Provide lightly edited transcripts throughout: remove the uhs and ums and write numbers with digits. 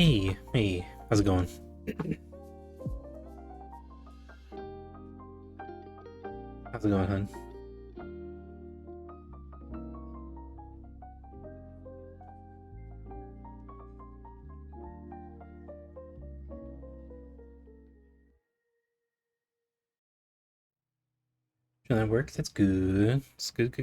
Hey, how's it going? How's it going, hun? Doing that work? That's good. It's good.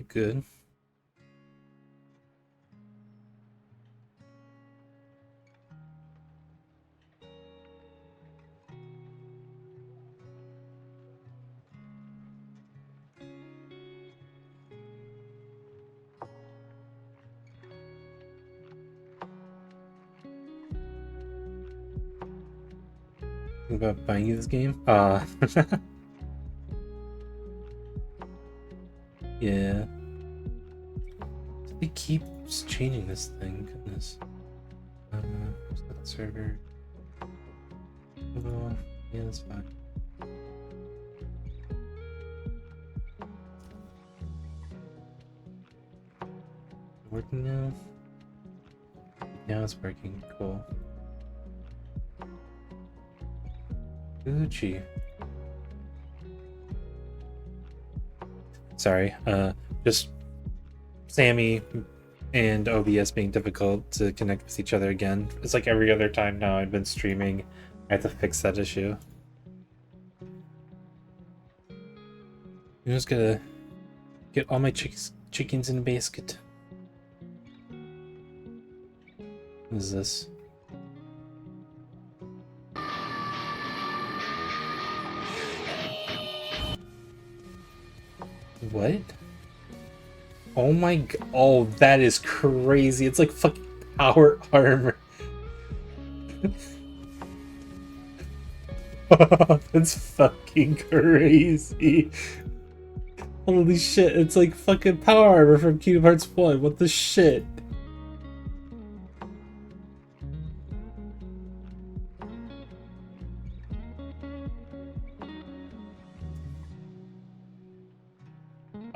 Think about buying you this game? Yeah. They keep changing this thing. Goodness. Where's that server? Oh, yeah, that's fine. Working now? Yeah, it's working. Cool. Gucci. Sorry. Just Sammy and OBS being difficult to connect with each other again. It's like every other time now I've been streaming. I have to fix that issue. I'm just gonna get all my chickens in a basket. What is this? What? Oh my god. Oh, that is crazy. It's like fucking power armor. That's fucking crazy. Holy shit, it's like fucking power armor from Kingdom Hearts 1. What the shit?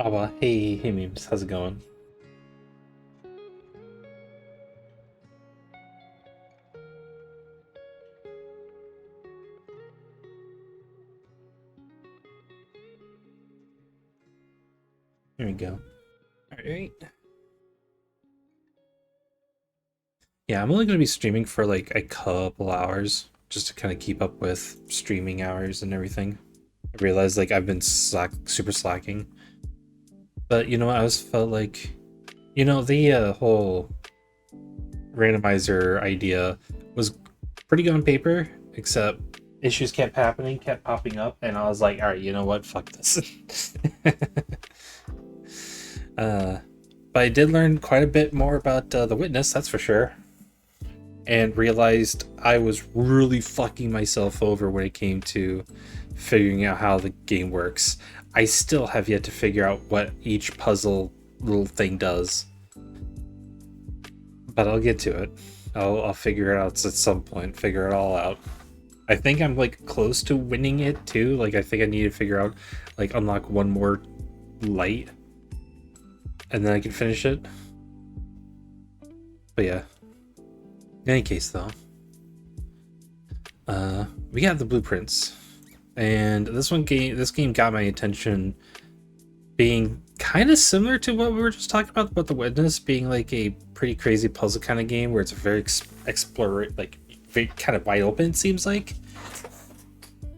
Oh, well, hey, memes. How's it going? There we go. Alright. Yeah, I'm only going to be streaming for like a couple hours just to kind of keep up with streaming hours and everything. I realized like I've been super slacking. But you know, I always felt like, the whole randomizer idea was pretty good on paper, except issues kept happening, kept popping up, and I was like, all right, you know what? Fuck this. But I did learn quite a bit more about The Witness, that's for sure. And realized I was really fucking myself over when it came to figuring out how the game works. I still have yet to figure out what each puzzle little thing does. But I'll get to it. I'll figure it out at some point, figure it all out. I think I'm like close to winning it too. Like I think I need to figure out like unlock one more light and then I can finish it. But yeah. In any case though. We got the blueprints. And this game got my attention being kind of similar to what we were just talking about The Witness being like a pretty crazy puzzle kind of game where it's a very like very kind of wide open, it seems like.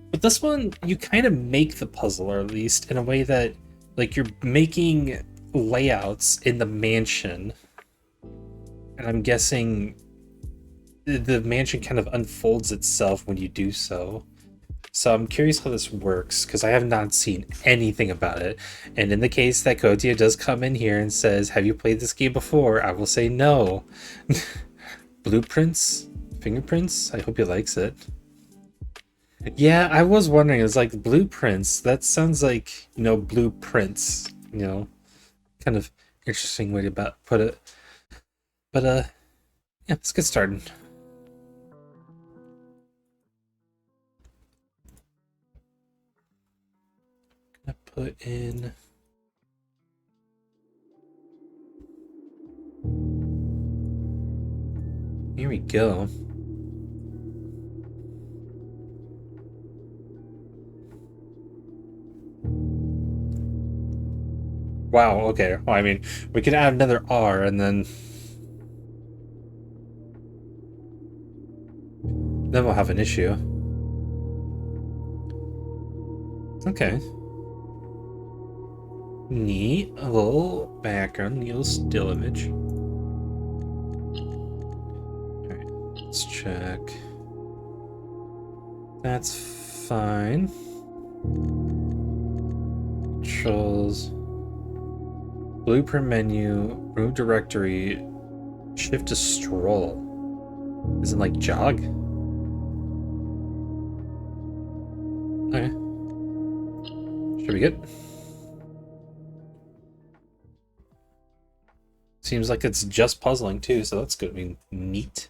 But this one, you kind of make the puzzle, or at least in a way that like you're making layouts in the mansion. And I'm guessing the mansion kind of unfolds itself when you do so. So I'm curious how this works because I have not seen anything about it. And in the case that Kotia does come in here and says, have you played this game before? I will say no. Blueprints? Fingerprints? I hope he likes it. Yeah, I was wondering, it's like blueprints. That sounds like, blueprints, kind of interesting way to put it. But yeah, let's get started. Gonna put in here we go. Wow, okay. Well, I mean, we could add another R and then we'll have an issue. Okay. Neat. A little background, neat little still image. Alright, let's check. That's fine. Controls. Blueprint menu, room directory, shift to stroll. Isn't like jog? Okay. Should be good. Seems like it's just puzzling too, so that's gonna be neat.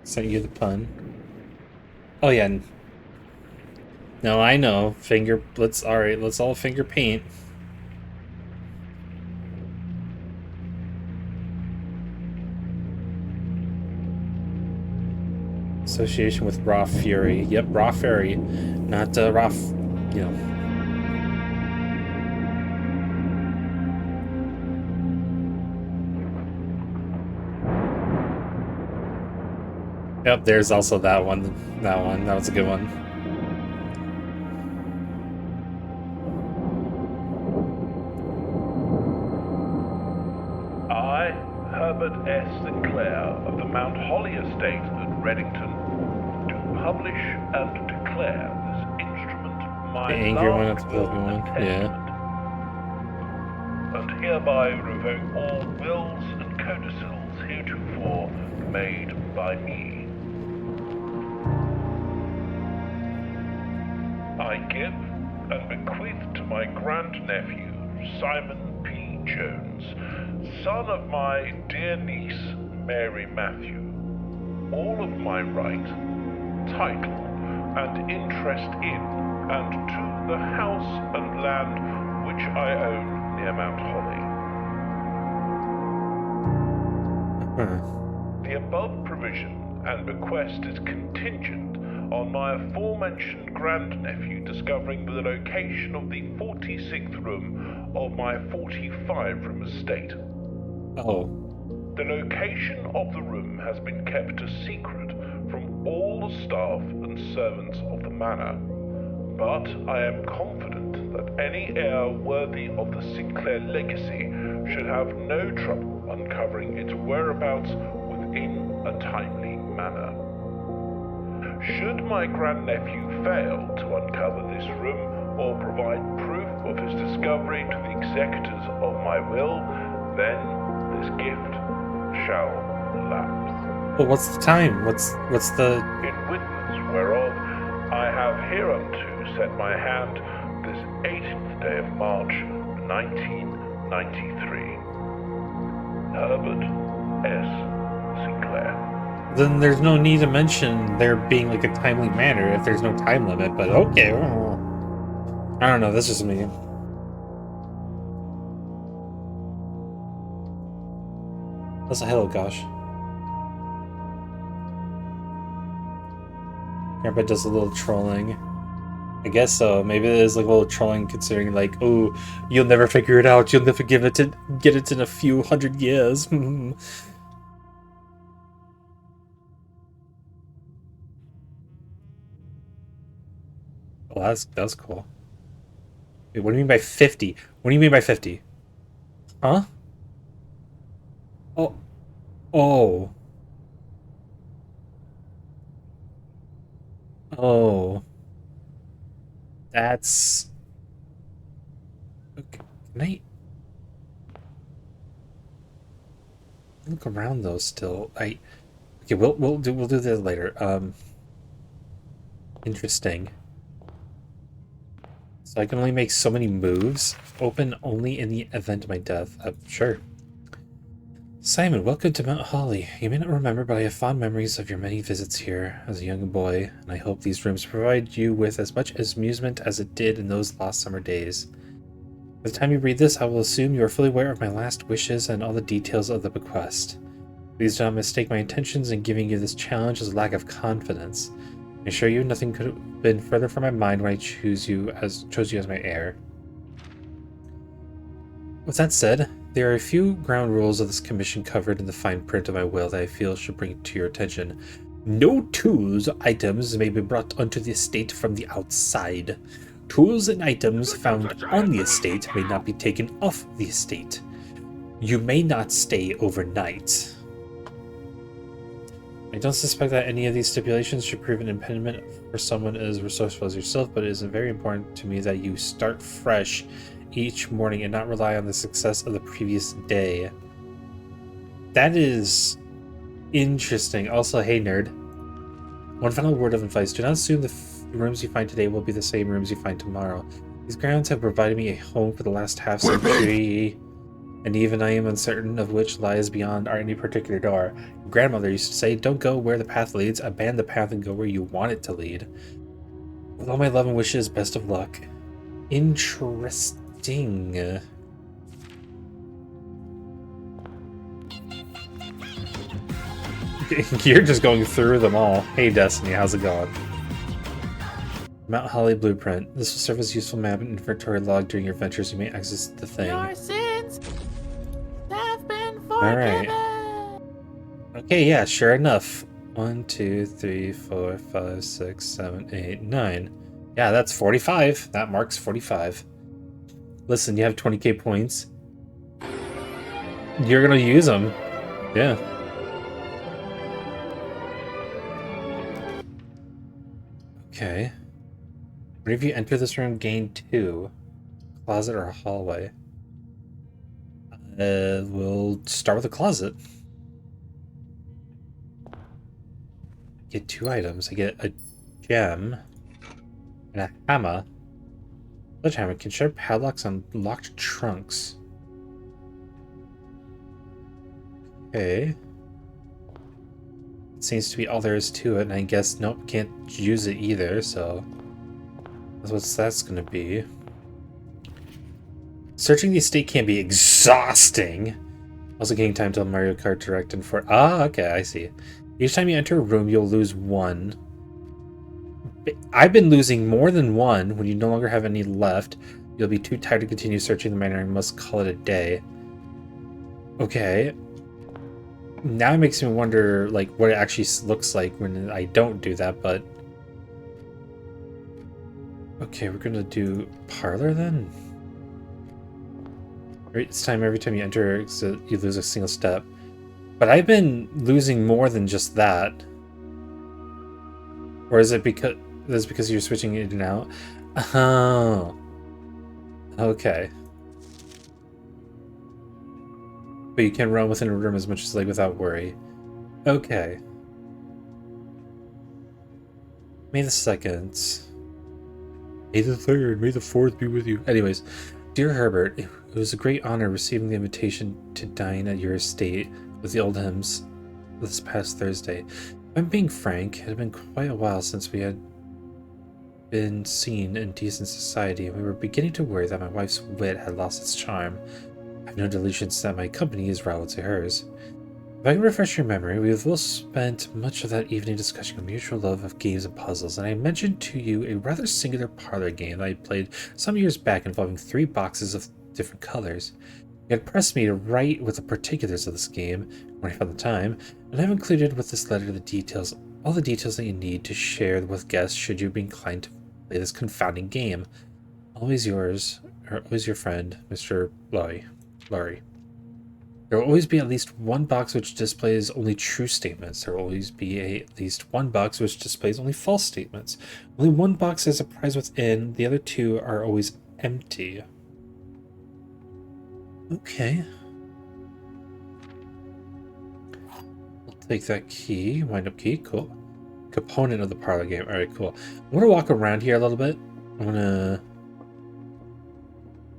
Sent you the pun. Oh yeah. No, I know. Let's all finger paint. Association with Raw Fury. Yep, Raw Fury. Not Raw, you know. Yep, there's also that one. That was a good one. I, Herbert S. Sinclair of the Mount Holly Estate at Reddington, do publish and declare this instrument my The angry one last at the will one. and testament, and hereby revoke all wills and codicils heretofore made by me. I give and bequeath to my grandnephew, Simon P. Jones, son of my dear niece, Mary Matthew, all of my right, title, and interest in and to the house and land which I own near Mount Holly. The above provision and bequest is contingent on my aforementioned grandnephew discovering the location of the 46th room of my 45-room estate. Oh. The location of the room has been kept a secret from all the staff and servants of the manor, but I am confident that any heir worthy of the Sinclair legacy should have no trouble uncovering its whereabouts within a timely manner. Should my grandnephew fail to uncover this room or provide proof of his discovery to the executors of my will, then this gift shall lapse. Well, what's the time? What's the... In witness whereof I have hereunto set my hand this 18th day of March, 1993. Herbert S. Sinclair. Then there's no need to mention there being like a timely manner if there's no time limit, but okay. I don't know, that's just me. That's a hello, gosh. Grandpa does a little trolling. I guess so. Maybe it is like a little trolling considering like, oh, you'll never figure it out. You'll never get it in a few hundred years. Well, that's cool. Wait, what do you mean by 50? What do you mean by 50? Huh? Oh. Oh. Oh. That's... Okay. Can I look around though still? Okay, we'll do this later. Interesting. So I can only make so many moves. Open only in the event of my death. Sure. Simon, welcome to Mount Holly. You may not remember, but I have fond memories of your many visits here as a young boy, and I hope these rooms provide you with as much amusement as it did in those last summer days. By the time you read this, I will assume you are fully aware of my last wishes and all the details of the bequest. Please do not mistake my intentions in giving you this challenge as a lack of confidence. I assure you nothing could have been further from my mind when I chose you as my heir. With that said, there are a few ground rules of this commission covered in the fine print of my will that I feel should bring to your attention. No tools or items may be brought onto the estate from the outside. Tools and items found on the estate may not be taken off the estate. You may not stay overnight. I don't suspect that any of these stipulations should prove an impediment for someone as resourceful as yourself, but it is very important to me that you start fresh each morning and not rely on the success of the previous day. That is interesting. Also, hey nerd. One final word of advice. Do not assume the rooms you find today will be the same rooms you find tomorrow. These grounds have provided me a home for the last half century, and even I am uncertain of which lies beyond any particular door. Your grandmother used to say, don't go where the path leads, abandon the path and go where you want it to lead. With all my love and wishes, best of luck. Interesting. You're just going through them all. Hey Destiny, how's it going? Mount Holly Blueprint. This will serve as a useful map and inventory log during your adventures. You may access the thing. Your sins have been forgiven. Alright. Okay, yeah, sure enough. 1, 2, 3, 4, 5, 6, 7, 8, 9. Yeah, that's 45. That marks 45. Listen, you have 20k points. You're gonna use them. Yeah. Okay. Whenever you enter this room, gain 2. Closet or a hallway. We'll start with a closet. Get 2 items. I get a gem and a hammer. Sledgehammer can shut padlocks on locked trunks. Okay. It seems to be all there is to it, and I guess nope, can't use it either, so that's what that's gonna be. Searching the estate can be exhausting. Also gaining time till Mario Kart Direct and for okay, I see. Each time you enter a room, you'll lose 1. I've been losing more than 1. When you no longer have any left, you'll be too tired to continue searching the manor and must call it a day. Okay. Now it makes me wonder, like, what it actually looks like when I don't do that, but... Okay, we're gonna do parlor then? It's time every time you enter, so you lose a single step. But I've been losing more than just that. Or is it because you're switching in and out? Oh. Okay. But you can run within a room as much as like without worry. Okay. May the 2nd. May the 3rd. May the 4th be with you. Anyways, dear Herbert, it was a great honor receiving the invitation to dine at your estate with the Oldhams this past Thursday. If I'm being frank, it had been quite a while since we had been seen in decent society, and we were beginning to worry that my wife's wit had lost its charm. I have no delusions that my company is rival to hers. If I can refresh your memory, we have both spent much of that evening discussing a mutual love of games and puzzles, and I mentioned to you a rather singular parlor game that I played some years back involving 3 boxes of different colors. You had pressed me to write with the particulars of this game when I found the time, and I've included with this letter all the details that you need to share with guests should you be inclined to play this confounding game. Always yours, or always your friend, Mr. Laurie. There will always be at least 1 box which displays only true statements. There will always be at least 1 box which displays only false statements. Only 1 box has a prize within, the other 2 are always empty. Okay. I'll take that key, wind-up key, cool. Component of the parlor game, alright, cool. I'm gonna walk around here a little bit. I'm gonna...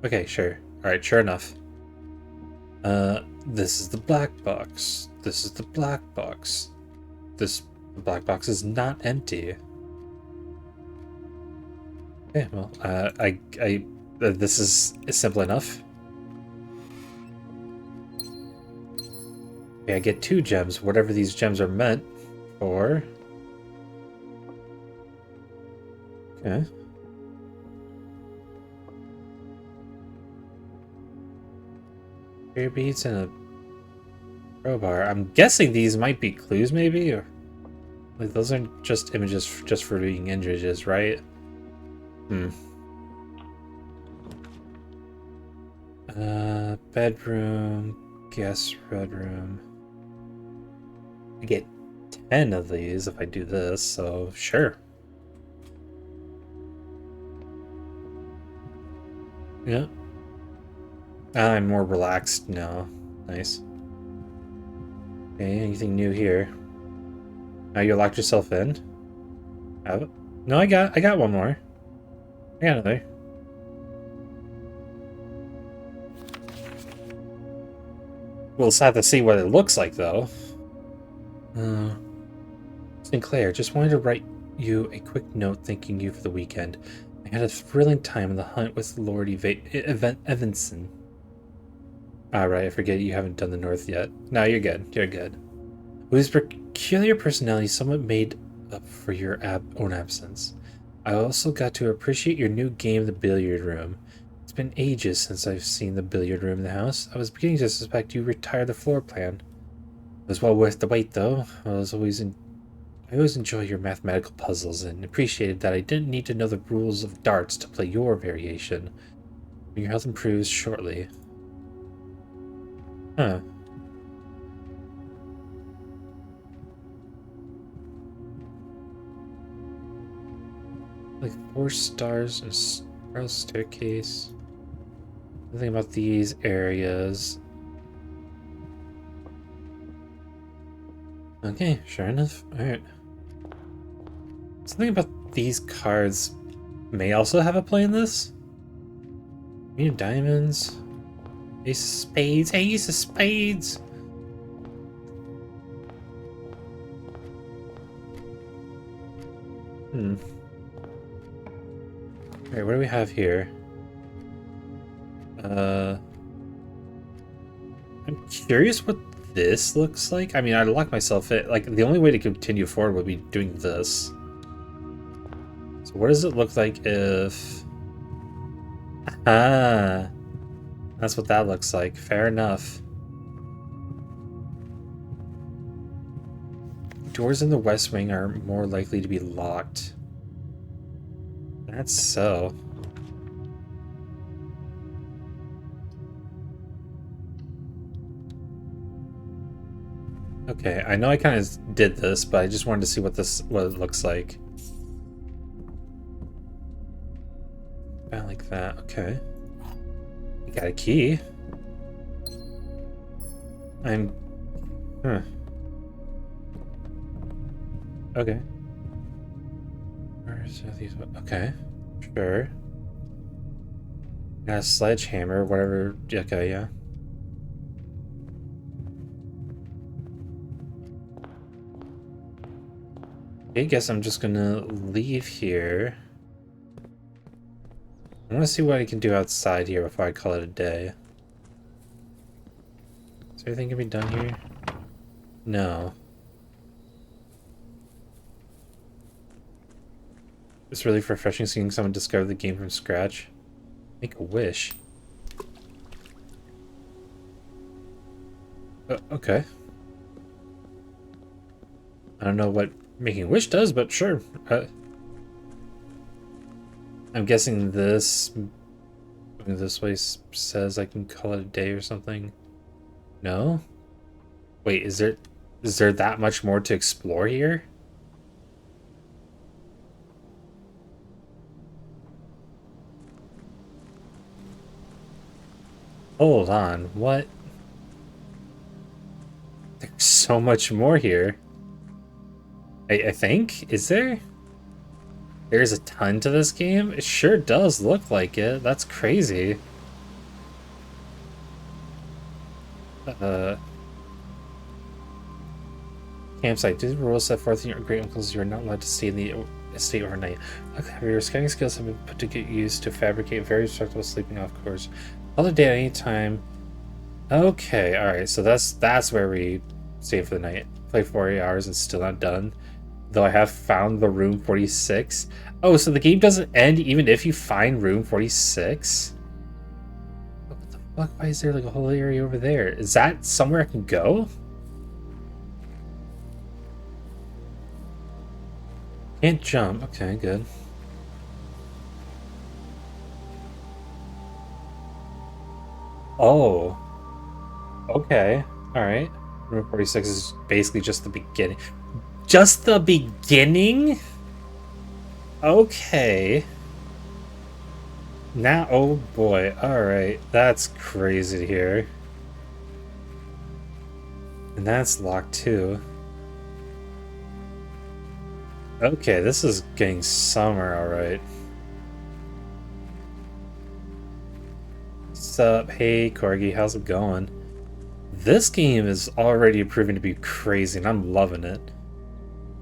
Okay, sure. Alright, sure enough. This is the black box. This is the black box. The black box is not empty. Okay, well, I This is simple enough. Okay, I get 2 gems, whatever these gems are meant for. Okay. Prayer beads and a crowbar. I'm guessing these might be clues, maybe? Or like those aren't just images just for being images, right? Bedroom, guest bedroom. I get 10 of these if I do this, so sure. Yeah. I'm more relaxed now. Nice. Okay, anything new here? Now you locked yourself in? Have it? No, I got one more. I got another. We'll just have to see what it looks like, though. Sinclair, just wanted to write you a quick note thanking you for the weekend. I had a thrilling time on the hunt with Lord Evanson. Right, I forget you haven't done the North yet. No, you're good. You're good. With his peculiar personality somewhat made up for your own absence. I also got to appreciate your new game, the billiard room. It's been ages since I've seen the billiard room in the house. I was beginning to suspect you retired the floor plan. It was well worth the wait, though. I always enjoy your mathematical puzzles and appreciated that I didn't need to know the rules of darts to play your variation. Your health improves shortly. Huh. Like 4 stars and a spiral staircase. Nothing about these areas. Okay, sure enough. Alright. Something about these cards may also have a play in this. Queen of diamonds. Ace of spades. Ace of spades! Alright, what do we have here? I'm curious what this looks like. I mean, I'd lock myself in. Like, the only way to continue forward would be doing this. So what does it look like if... Ah, that's what that looks like. Fair enough. Doors in the west wing are more likely to be locked. That's so. Okay, I know I kind of did this, but I just wanted to see what it looks like. About like that. Okay. You got a key. Huh. Okay. Where's these? Okay. Sure. Got a sledgehammer, whatever. Okay, yeah. I guess I'm just gonna leave here. I want to see what I can do outside here before I call it a day. Is there anything can be done here? No. It's really refreshing seeing someone discover the game from scratch. Make a wish. Okay. I don't know what making a wish does, but sure. I'm guessing this way says I can call it a day or something. No? Wait, is there that much more to explore here? Hold on, what? There's so much more here. I think? Is there? There's a ton to this game? It sure does look like it. That's crazy. Campsite. Do the rules set forth in your great uncles you are not allowed to stay in the stay overnight. Okay, your scouting skills have been put to get used to fabricate very destructible sleeping off course. Other day at any time. Okay, alright, so that's where we stay for the night. Play 48 hours and still not done. Though I have found the room 46. Oh, so the game doesn't end even if you find room 46? What the fuck? Why is there like a whole area over there? Is that somewhere I can go? Can't jump. Okay, good. Oh. Okay. Alright. Room 46 is basically just the beginning. Just the beginning? Okay. Now, oh boy. Alright. That's crazy to hear. And that's locked too. Okay, this is getting somewhere, alright. What's up? Hey, Corgi, how's it going? This game is already proving to be crazy, and I'm loving it.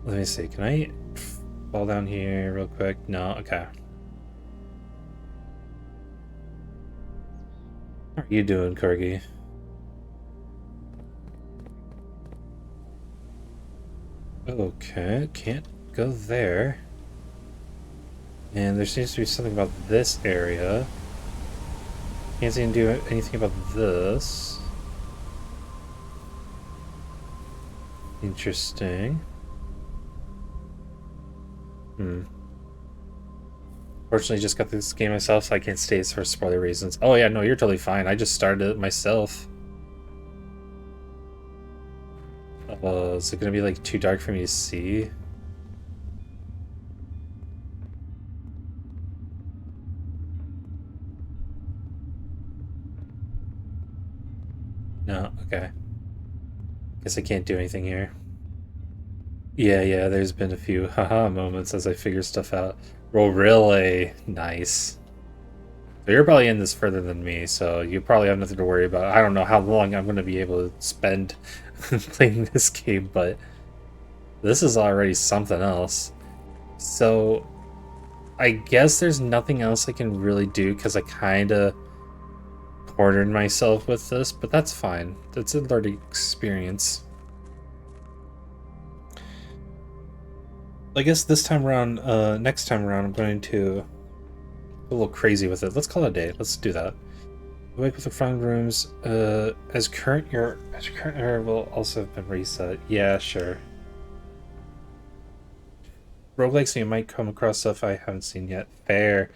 Let me see, can I fall down here real quick? No, okay. How are you doing, Corgi? Okay, can't go there. And there seems to be something about this area. Can't seem to do anything about this. Interesting. Fortunately, just got this game myself, so I can't stay for spoiler reasons. Oh yeah, no, you're totally fine. I just started it myself. Is it gonna be like too dark for me to see? No, okay. Guess I can't do anything here. Yeah, there's been a few haha moments as I figure stuff out. Well, really? Nice. So you're probably in this further than me, so you probably have nothing to worry about. I don't know how long I'm going to be able to spend playing this game, but this is already something else. So I guess there's nothing else I can really do because I kind of cornered myself with this, but that's fine. That's a learning experience. I guess this time around, next time around, I'm going to go a little crazy with it. Let's call it a day. Let's do that. Wake with the front rooms. As current era will also have been reset. Yeah, sure. Roguelikes, so you might come across stuff I haven't seen yet. Fair.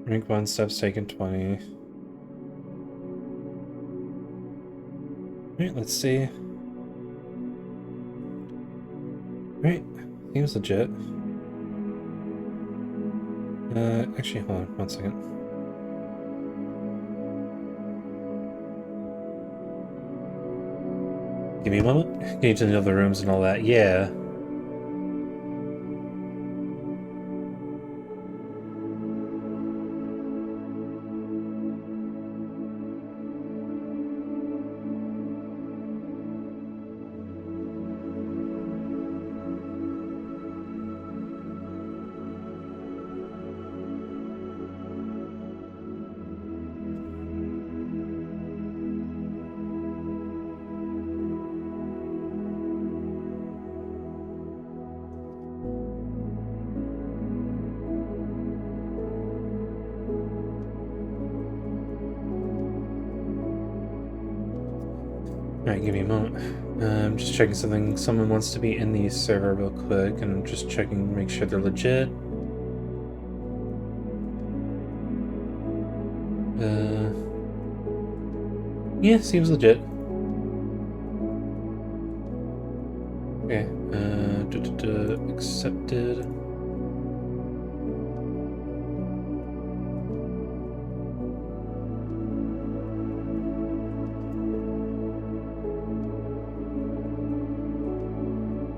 Rank 1, steps taken 20. Alright, let's see. Alright, seems legit. Actually, hold on 1 second. Give me a moment. Get to the other rooms and all that. Yeah. Alright, give me a moment. I'm just checking something. Someone wants to be in the server real quick, and I'm just checking to make sure they're legit. Yeah, seems legit. Okay, accepted.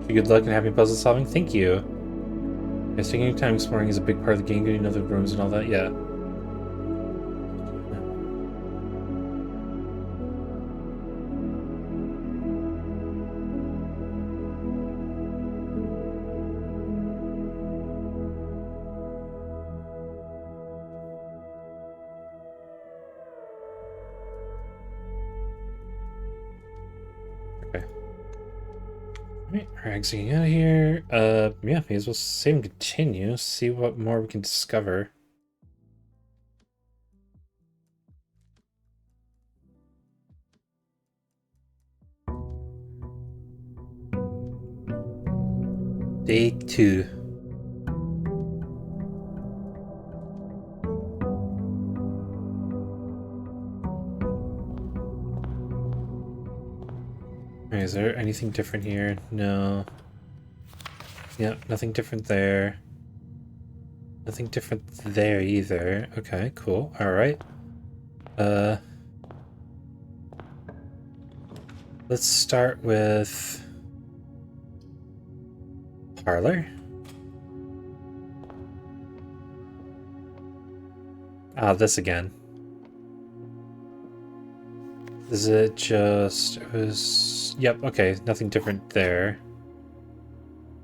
Good luck and happy puzzle solving. Thank you. Yes, taking your time exploring is a big part of the game, getting other rooms and all that. Yeah. Alright, we're exiting out of here. Yeah, may as well save and continue. See what more we can discover. Day 2. Alright, is there anything different here? No. Yep, nothing different there. Nothing different there either. Okay, cool. Alright. Let's start with parlor. Ah, this again. Is it just... It was... Yep, okay, nothing different there.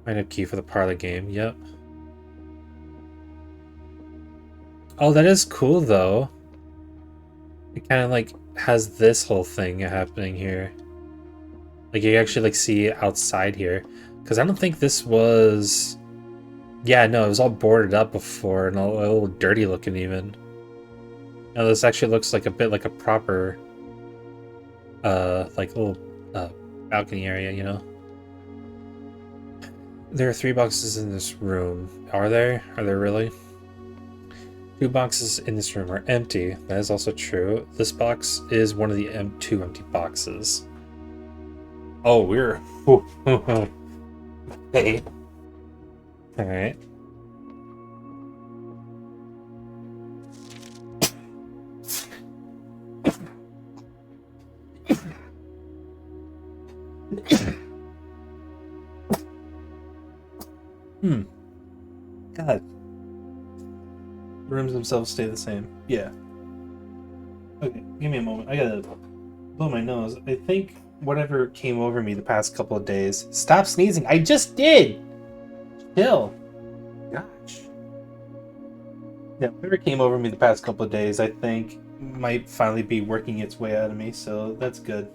Find a key for the parlor game, yep. Oh, that is cool, though. It kind of, like, has this whole thing happening here. Like, you actually, like, see outside here. Because I don't think this was... Yeah, no, it was all boarded up before and a little dirty looking, even. Now, this actually looks like a bit like a proper... like, little, balcony area, you know? There are 3 boxes in this room. Are there? Are there really? 2 boxes in this room are empty. That is also true. This box is one of the 2 empty boxes. Oh, we're... Hey. Alright. God. The rooms themselves stay the same. Yeah. Okay, give me a moment. I gotta blow my nose. I think whatever came over me the past couple of days... Stop sneezing! I just did! Chill. Gosh. Yeah, whatever came over me the past couple of days, I think might finally be working its way out of me, so that's good.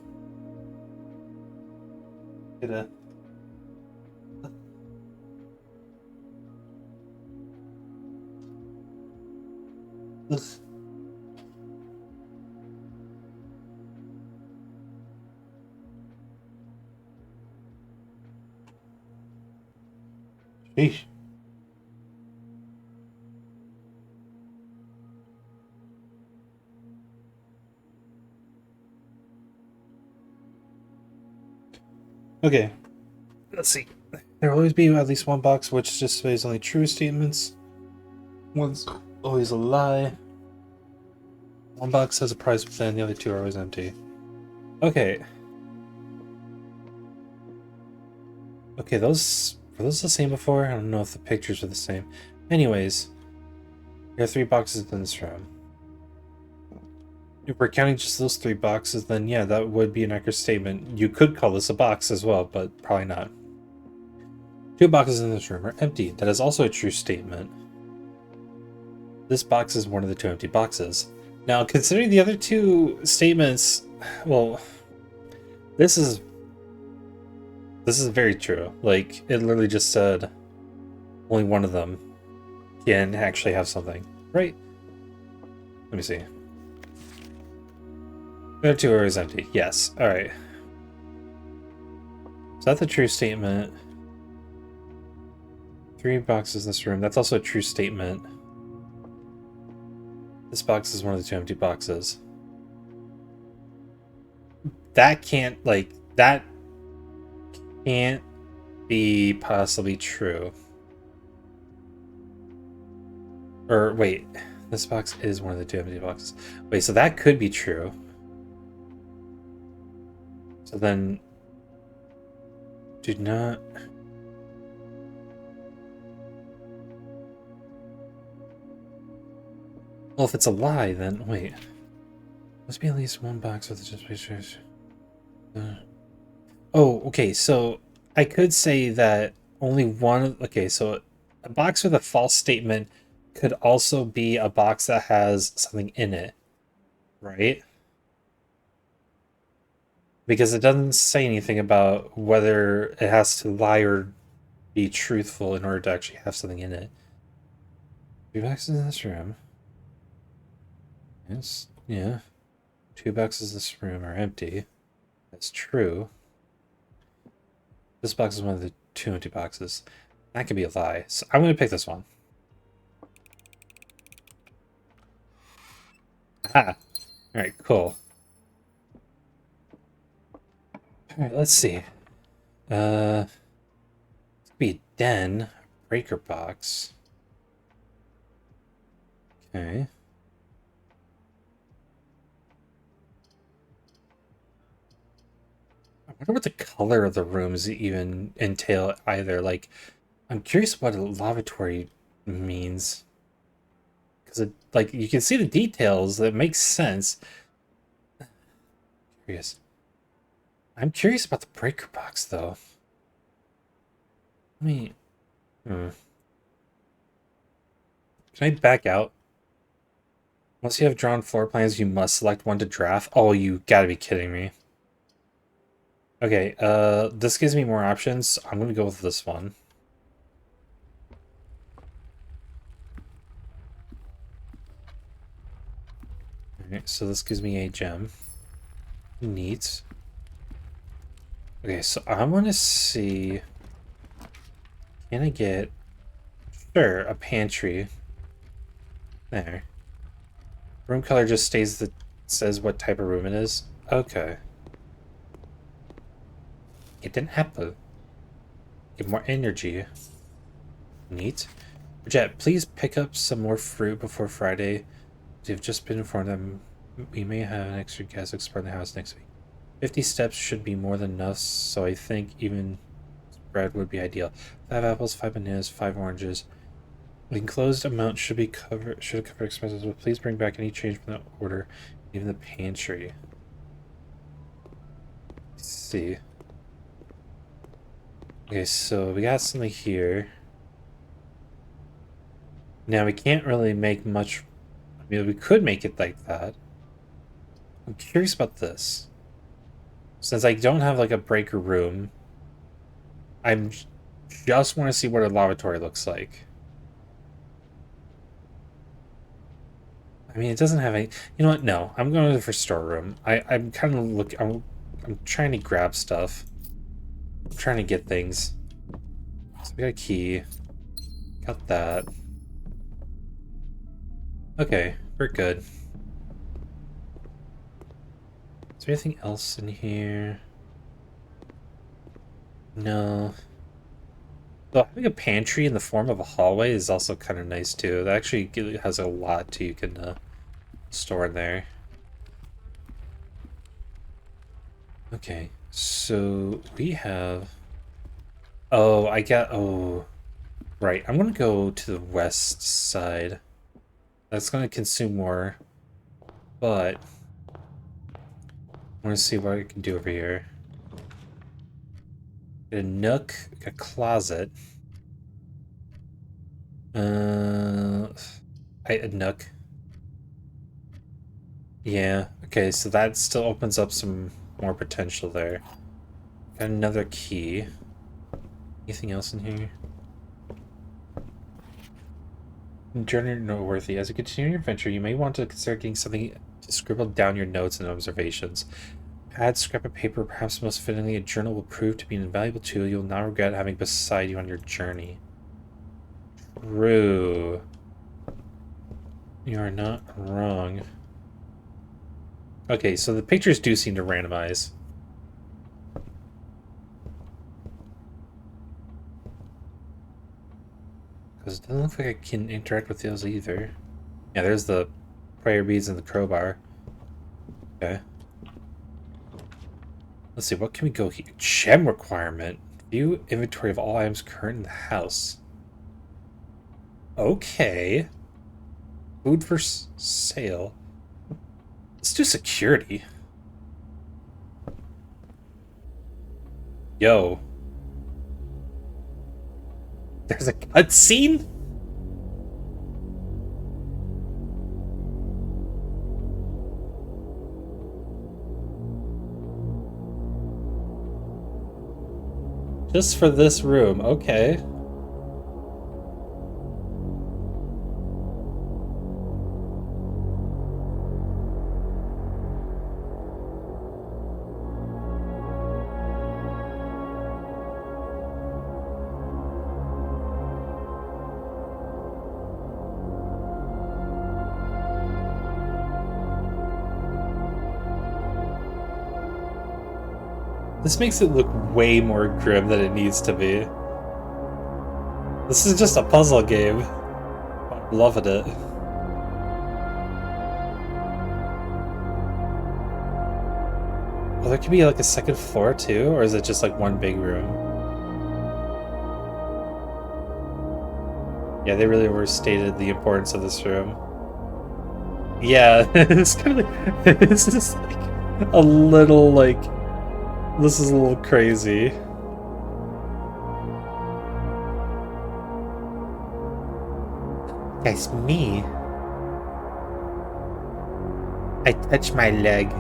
Ugh. Sheesh. Okay, let's see. There will always be at least one box which displays only true statements. One's always a lie. One box has a prize within, the other 2 are always empty. Okay. Okay, those... Were those the same before? I don't know if the pictures are the same. Anyways, there are 3 boxes in this room. If we're counting just those 3 boxes, then yeah, that would be an accurate statement. You could call this a box as well, but probably not. 2 boxes in this room are empty. That is also a true statement. This box is one of the 2 empty boxes. Now, considering the other 2 statements, well, this is very true. Like, it literally just said only one of them can actually have something, right? Let me see. The other 2 are always empty. Yes. All right. So that's a true statement. 3 boxes in this room. That's also a true statement. This box is one of the 2 empty boxes. That can't, like, that can't be possibly true. Or, wait. This box is one of the 2 empty boxes. Wait, so that could be true. So then... Do not... Well, if it's a lie, then... Wait. Must be at least one box with just pictures. Oh, okay, so I could say that only one... Okay, so a box with a false statement could also be a box that has something in it, right? Because it doesn't say anything about whether it has to lie or be truthful in order to actually have something in it. 2 boxes in this room. Yes, yeah. 2 boxes in this room are empty. That's true. This box is one of the 2 empty boxes. That could be a lie. So I'm going to pick this one. Ah. Alright, cool. Alright, let's see. It could be a den. A breaker box. Okay. I wonder what the color of the rooms even entail either. Like, I'm curious what a lavatory means. Because, like, you can see the details. That makes sense. Curious. I'm curious about the breaker box, though. Let me... Can I back out? Once you have drawn floor plans, you must select one to draft. Oh, you gotta be kidding me. Okay, this gives me more options. I'm gonna go with this one. Alright, so this gives me a gem. Neat. Okay, so I want to see... Can I get... Sure, a pantry. There. Room color just says what type of room it is. Okay. Get an apple. Get more energy. Neat. Jet, please pick up some more fruit before Friday. You've just been informed that we may have an extra guest exploring the house next week. 50 steps should be more than enough, so I think even bread would be ideal. 5 apples, 5 bananas, 5 oranges. The enclosed amount should cover expenses, but please bring back any change from the order, even the pantry. Let's see. Okay, so we got something here. Now we can't really make much. I mean, we could make it like that. I'm curious about this. Since I don't have like a breaker room, I'm just want to see what a lavatory looks like. I mean, it doesn't have any. You know what? No, I'm going for storeroom. I'm kind of look. I'm trying to grab stuff. I'm trying to get things. So we got a key. Got that. Okay, we're good. Is there anything else in here? No. Though having a pantry in the form of a hallway is also kind of nice too. That actually has a lot too you can store in there. Okay, so we have... Oh, oh, right. I'm gonna go to the west side. That's gonna consume more, but I want to see what I can do over here. Get a nook, a closet. A nook. Yeah, okay, so that still opens up some more potential there. Got another key. Anything else in here? Journey noteworthy. As you continue your adventure, you may want to consider getting something to scribble down your notes and observations. Pad, scrap of paper, perhaps most fittingly, a journal will prove to be an invaluable tool you'll not regret having beside you on your journey. True. You are not wrong. Okay, so the pictures do seem to randomize. Because it doesn't look like I can interact with those either. Yeah, there's the prayer beads and the crowbar. Okay. Let's see, what can we go here? Gem requirement. View inventory of all items current in the house. Okay. Food for sale. Let's do security. Yo. There's a cutscene? Just for this room, okay. This makes it look way more grim than it needs to be. This is just a puzzle game. I'm loving it. Well, there could be like a second floor too, or is it just like one big room? Yeah, they really overstated the importance of this room. Yeah, it's kind of like, it's just like a little like, this is a little crazy. Guys, me. I touched my leg.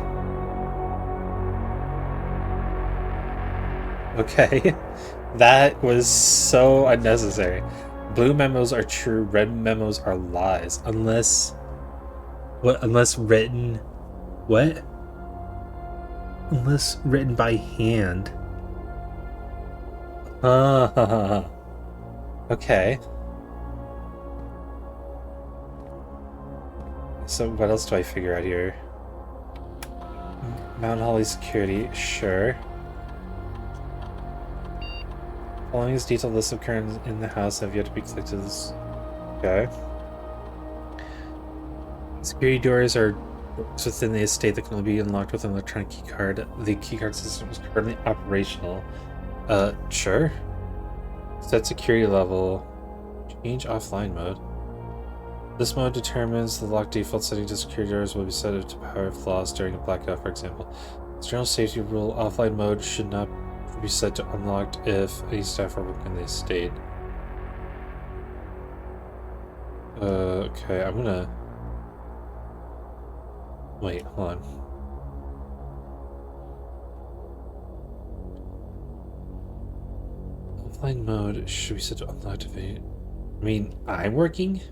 Okay, that was so unnecessary. Blue memos are true, red memos are lies. Unless... What? Unless written... What? Unless written by hand. Okay. So what else do I figure out here? Mount Holly security, sure. Following is detailed list of currents in the house have yet to be collected. Okay. Security doors are within the estate that can only be unlocked with an electronic keycard. The keycard system is currently operational. Sure. Set security level. Change offline mode. This mode determines the lock default setting to security doors will be set to power if lost during a blackout, for example. As a general safety rule, offline mode should not be set to unlocked if any staff are working in the estate. Okay, I'm gonna... Wait, hold on. Offline mode should be set to unlocked if any... I mean, I'm working?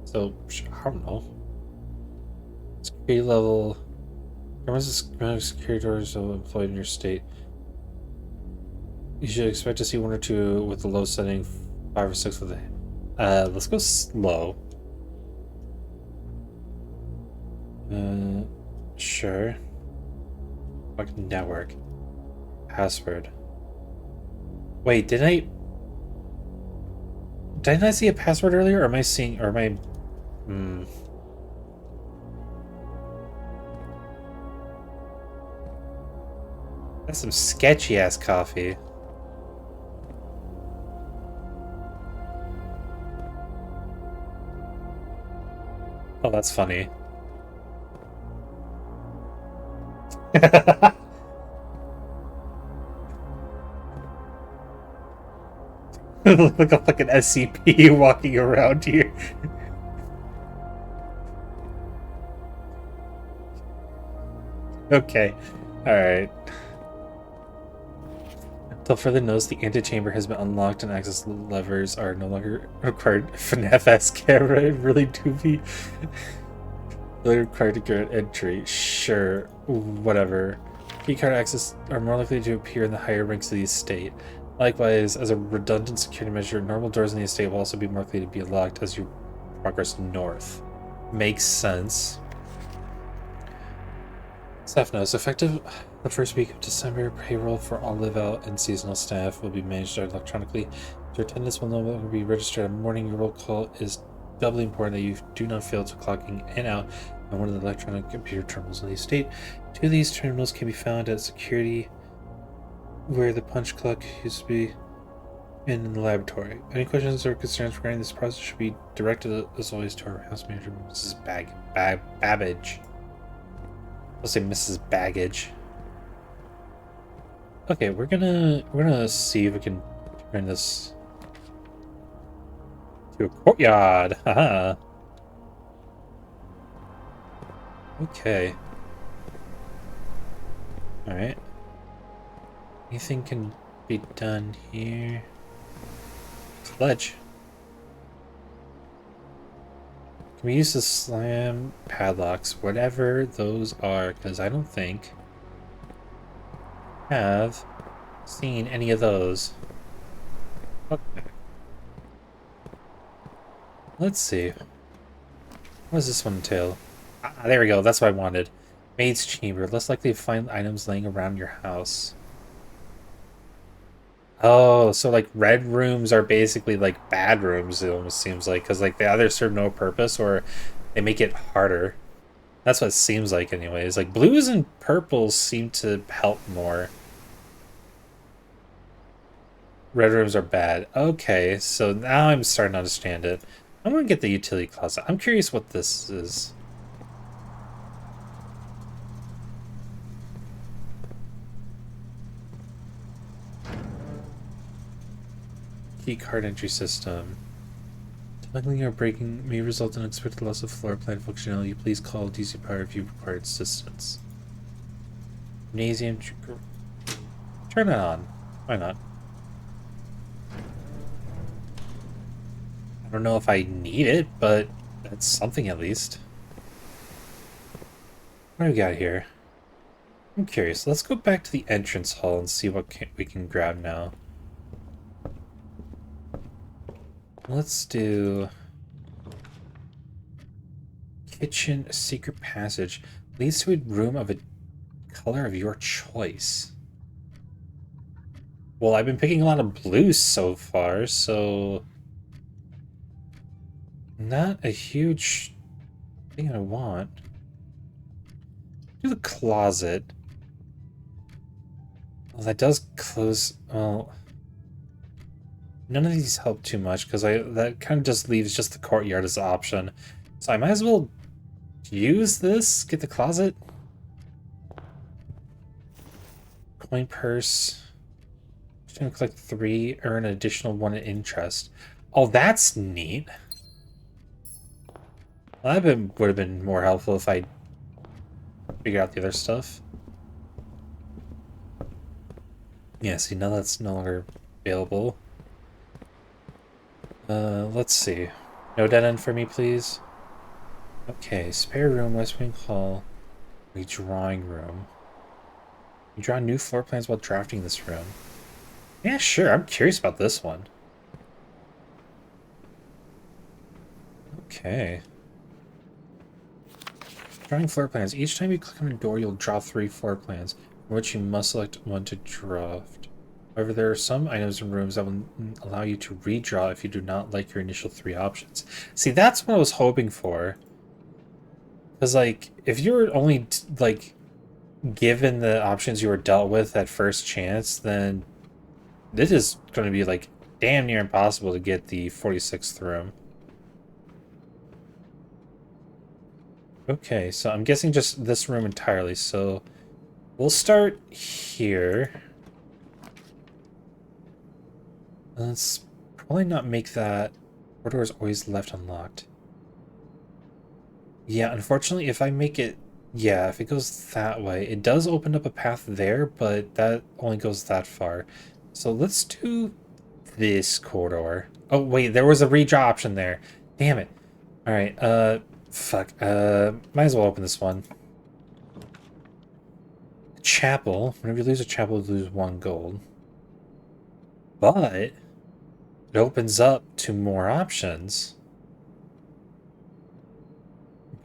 So, I don't know. Security level... Cameras and security doors are employed in your state. You should expect to see one or two with the low setting, 5 or 6 with it. Let's go slow. Sure. Like network. Password. Wait, did I not see a password earlier? Or am I seeing, or am I... That's some sketchy ass coffee. Oh, that's funny. Look like a fucking SCP walking around here. Okay, alright. Until further notice, the antechamber has been unlocked and access levers are no longer required. FNAF camera really do be really required to grant entry. Sure, whatever. Keycard access are more likely to appear in the higher ranks of the estate. Likewise, as a redundant security measure, normal doors in the estate will also be more likely to be locked as you progress north. Makes sense. Staff notes, effective the first week of December, payroll for all live-out and seasonal staff will be managed electronically. Your attendance will no longer be registered at morning. Your roll call is doubly important that you do not fail to clock in and out on one of the electronic computer terminals in the estate. 2 of these terminals can be found at security, where the punch clock used to be, in the laboratory. Any questions or concerns regarding this process should be directed, as always, to our house manager, Mrs. Babbage. I'll say Mrs. Baggage. Okay, we're gonna see if we can turn this to a courtyard. Haha. Okay. Alright. Anything can be done here. Sledge. Can we use the slam padlocks, whatever those are, because I don't think I have seen any of those. Okay. Let's see. What does this one entail? Ah, there we go. That's what I wanted. Maid's chamber. Less likely to find items laying around your house. Oh, so like red rooms are basically like bad rooms, it almost seems like, because like they either serve no purpose or they make it harder. That's what it seems like anyways. Like blues and purples seem to help more. Red rooms are bad. Okay, so now I'm starting to understand it. I'm gonna get the utility closet. I'm curious what this is. Key card entry system. Luckily, or breaking may result in unexpected loss of floor plan functionality. Please call DC Power if you require assistance. Gymnasium. Turn it on. Why not? I don't know if I need it, but that's something at least. What do we got here? I'm curious. Let's go back to the entrance hall and see what we can grab now. Let's do kitchen secret passage. Leads to a room of a color of your choice. Well, I've been picking a lot of blues so far, so not a huge thing I want. Do the closet. Well, that does close. Well, none of these help too much because that kind of just leaves just the courtyard as an option. So I might as well use this. Get the closet. Coin purse. Collect 3, earn an additional 1 in interest. Oh, that's neat. Well, that would have been more helpful if I figured out the other stuff. Yeah, see, now that's no longer available. Let's see. No dead end for me, please. Okay, spare room, West Wing Hall. Redrawing room. You draw new floor plans while drafting this room. Yeah, sure. I'm curious about this one. Okay. Drawing floor plans. Each time you click on a door, you'll draw 3 floor plans, from which you must select one to draft. However, there are some items in rooms that will allow you to redraw if you do not like your initial 3 options. See, that's what I was hoping for. Because, like, if you were only, like, given the options you were dealt with at first chance, then this is going to be, like, damn near impossible to get the 46th room. Okay, so I'm guessing just this room entirely, so we'll start here. Let's probably not make that door is always left unlocked. Yeah, unfortunately, if I make it, yeah, if it goes that way, it does open up a path there, but that only goes that far. So let's do this corridor. Oh, wait, there was a redraw option there. Damn it. All right, fuck. Might as well open this one. Chapel. Whenever you lose a chapel, you lose 1 gold. But it opens up to more options.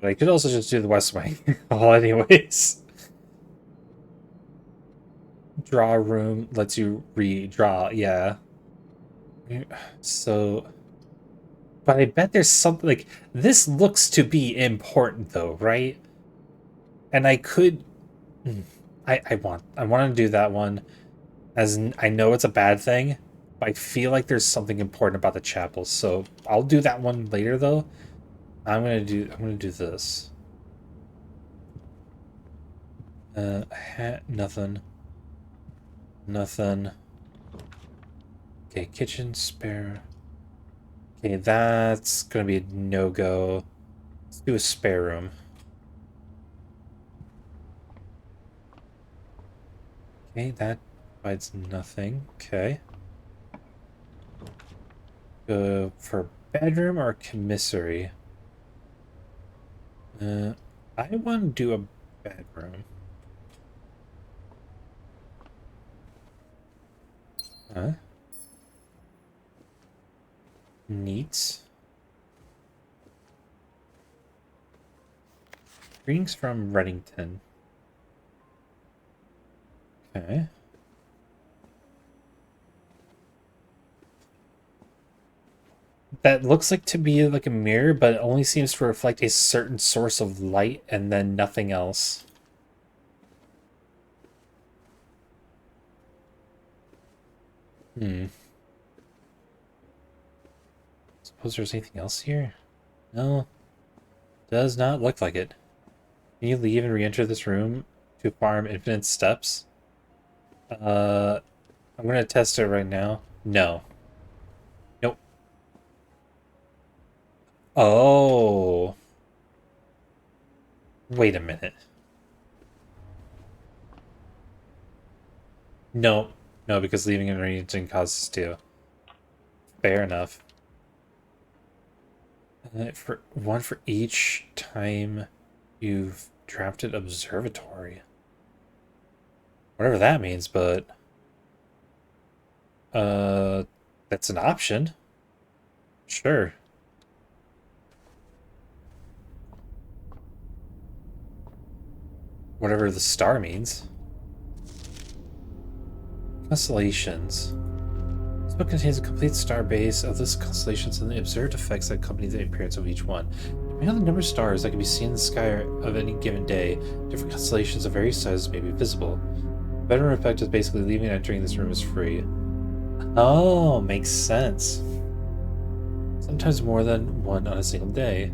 But I could also just do the West Wing Hall anyways. Draw room lets you redraw, yeah. So, but I bet there's something like this looks to be important though, right? And I could, I want to do that one, as I know it's a bad thing, but I feel like there's something important about the chapel, so I'll do that one later though. I'm gonna do this. Nothing. Nothing. Okay, kitchen spare. Okay, that's gonna be a no-go. Let's do a spare room. Okay, that Provides nothing. Okay. Go for bedroom or commissary? I want to do a bedroom. Huh? Neat. Greetings from Reddington. Okay. That looks like to be like a mirror, but it only seems to reflect a certain source of light and then nothing else. Suppose there's anything else here? No. Does not look like it. Can you leave and re-enter this room to farm infinite steps? I'm gonna test it right now. No. Nope. Oh. Wait a minute. No. No, because leaving and re-entering causes to. Fair enough. For one for each time you've drafted observatory. Whatever that means, but that's an option. Sure. Whatever the star means. Constellations. This book contains a complete star base of this constellations and the observed effects that accompany the appearance of each one. Depending on the number of stars that can be seen in the sky of any given day, different constellations of various sizes may be visible. The bedroom effect is basically leaving and entering this room is free. Oh, makes sense. Sometimes more than one on a single day.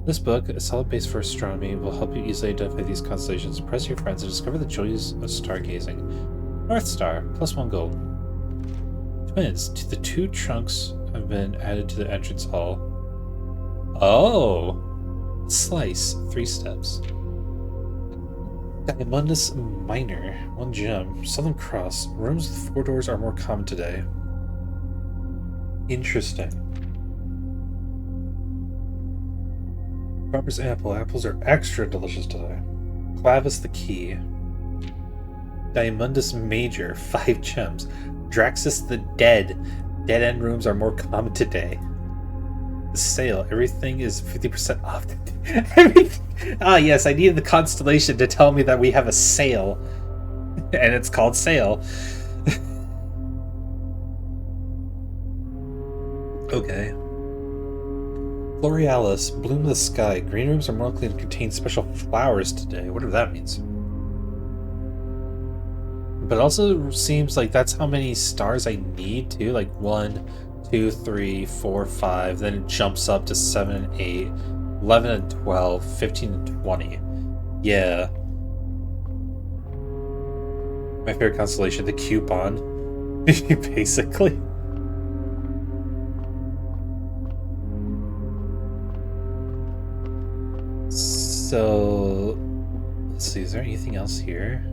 This book, a solid base for astronomy, will help you easily identify these constellations, impress your friends, and discover the joys of stargazing. North Star, +1 gold. Twins, the 2 trunks have been added to the entrance hall. Oh! Slice, 3 steps. Diamondus Minor, 1 gem. Southern Cross, rooms with 4 doors are more common today. Interesting. Farmer's Apple, apples are extra delicious today. Clavis the Key. Diamondus Major, 5 gems. Draxus the Dead. Dead end rooms are more common today. The sale. Everything is 50% off today. Ah, yes, I needed the constellation to tell me that we have a sale. And it's called sale. Okay. Florealis, bloom of the sky. Green rooms are more likely to contain special flowers today. Whatever that means. But it also seems like that's how many stars I need too. Like 1, 2, 3, 4, 5. Then it jumps up to 7 and 8, 11 and 12, 15 and 20. Yeah. My favorite constellation, the coupon. Basically. So, let's see, is there anything else here?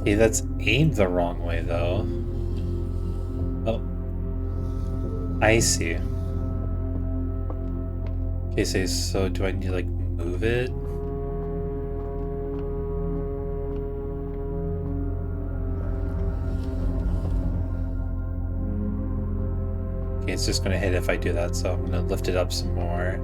Okay, that's aimed the wrong way, though. Oh. I see. Okay, so do I need to, like, move it? Okay, it's just gonna hit if I do that, so I'm gonna lift it up some more.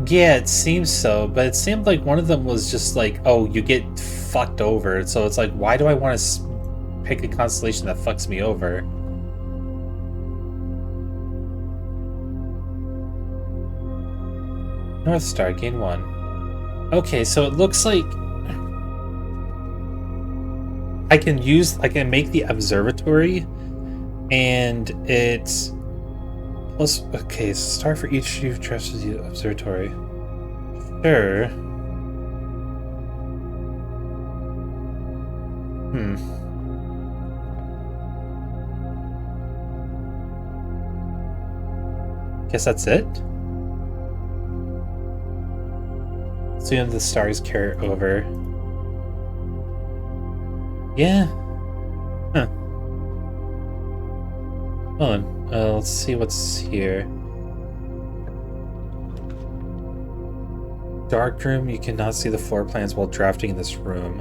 Yeah, it seems so, but it seemed like one of them was just like, oh, you get fucked over. So it's like, why do I want to pick a constellation that fucks me over? North Star, gain 1. Okay, so it looks like I can make the observatory, and it's plus, okay, so star for each you've trusted the observatory. Sure. Hmm. Guess that's it? Soon the stars carry over. Yeah. Huh. Hold on. Let's see what's here. Dark room, you cannot see the floor plans while drafting in this room.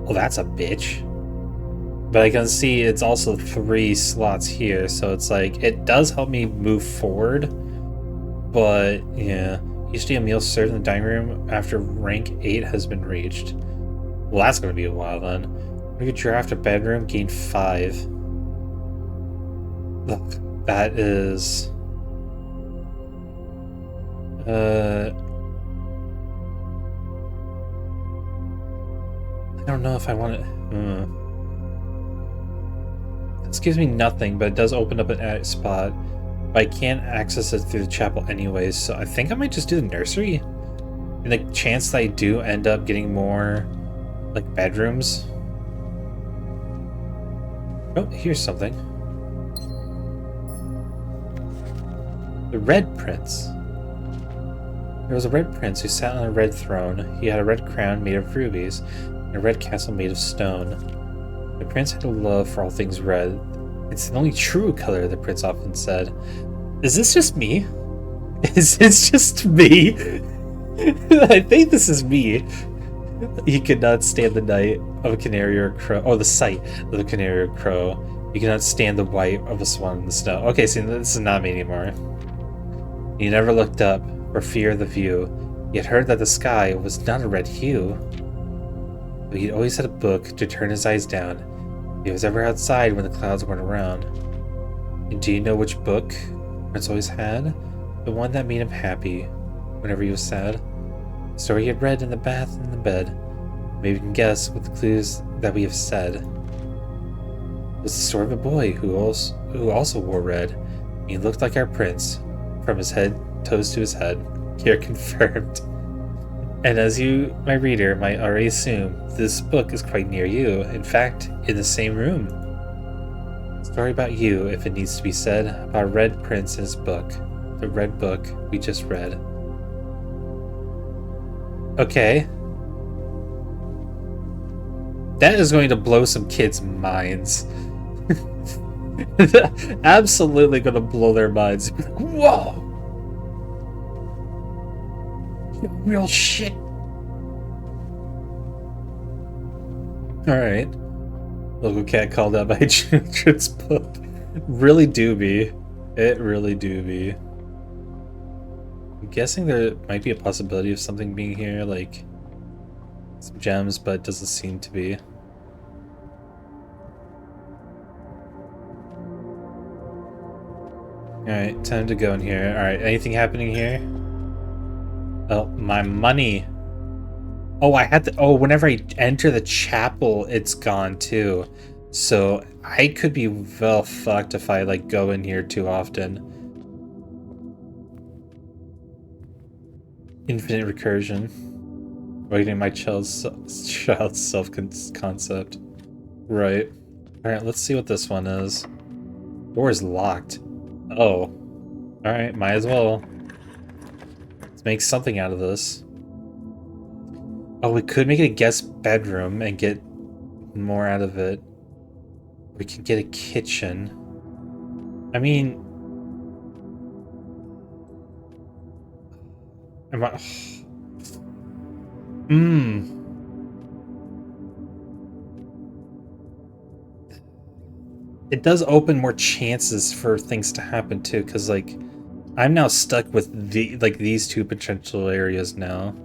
Well, that's a bitch. But I can see it's also 3 slots here, so it's like, it does help me move forward. But, yeah. Usually a meal served in the dining room after rank 8 has been reached. Well, that's going to be a while then. We could draft a bedroom, gain 5. Look, that is... I don't know if I want it. This gives me nothing, but it does open up a spot. But I can't access it through the chapel anyways, so I think I might just do the nursery. And the chance that I do end up getting more, like, bedrooms. Oh, here's something. The Red Prince. There was a red prince who sat on a red throne. He had a red crown made of rubies, and a red castle made of stone. The prince had a love for all things red. It's the only true color, the prince often said. Is this just me? Is this just me? I think this is me. He could not stand the night of a canary or a crow, or the sight of a canary or a crow. He could not stand the white of a swan in the snow. Okay, see, this is not me anymore. He never looked up for fear of the view. He had heard that the sky was not a red hue. But he always had a book to turn his eyes down. He was ever outside when the clouds weren't around. And do you know which book Prince always had? The one that made him happy whenever he was sad. The story he had read in the bath and the bed. Maybe you can guess with the clues that we have said. It was the story of a boy who also wore red. He looked like our prince, from his head, toes to his head. Here confirmed. And as you, my reader, might already assume, this book is quite near you. In fact, in the same room. A story about you, if it needs to be said, about a red prince and his book. The red book we just read. Okay. That is going to blow some kids' minds. Absolutely going to blow their minds. Whoa! Real shit. Alright. Local cat called out by children's book. Really do be. It really do be. I'm guessing there might be a possibility of something being here, like some gems, but it doesn't seem to be. Alright, time to go in here. Alright, anything happening here? Oh, my money. Oh, I had to. Oh, whenever I enter the chapel, it's gone too. So I could be well fucked if I like go in here too often. Infinite recursion. Awakening my child's self-concept. Right. Alright, let's see what this one is. Door is locked. Oh. Alright, might as well. Let's make something out of this. Oh, we could make it a guest bedroom and get more out of it. We can get a kitchen. I mean... Am I... It does open more chances for things to happen too, because like I'm now stuck with these two potential areas now.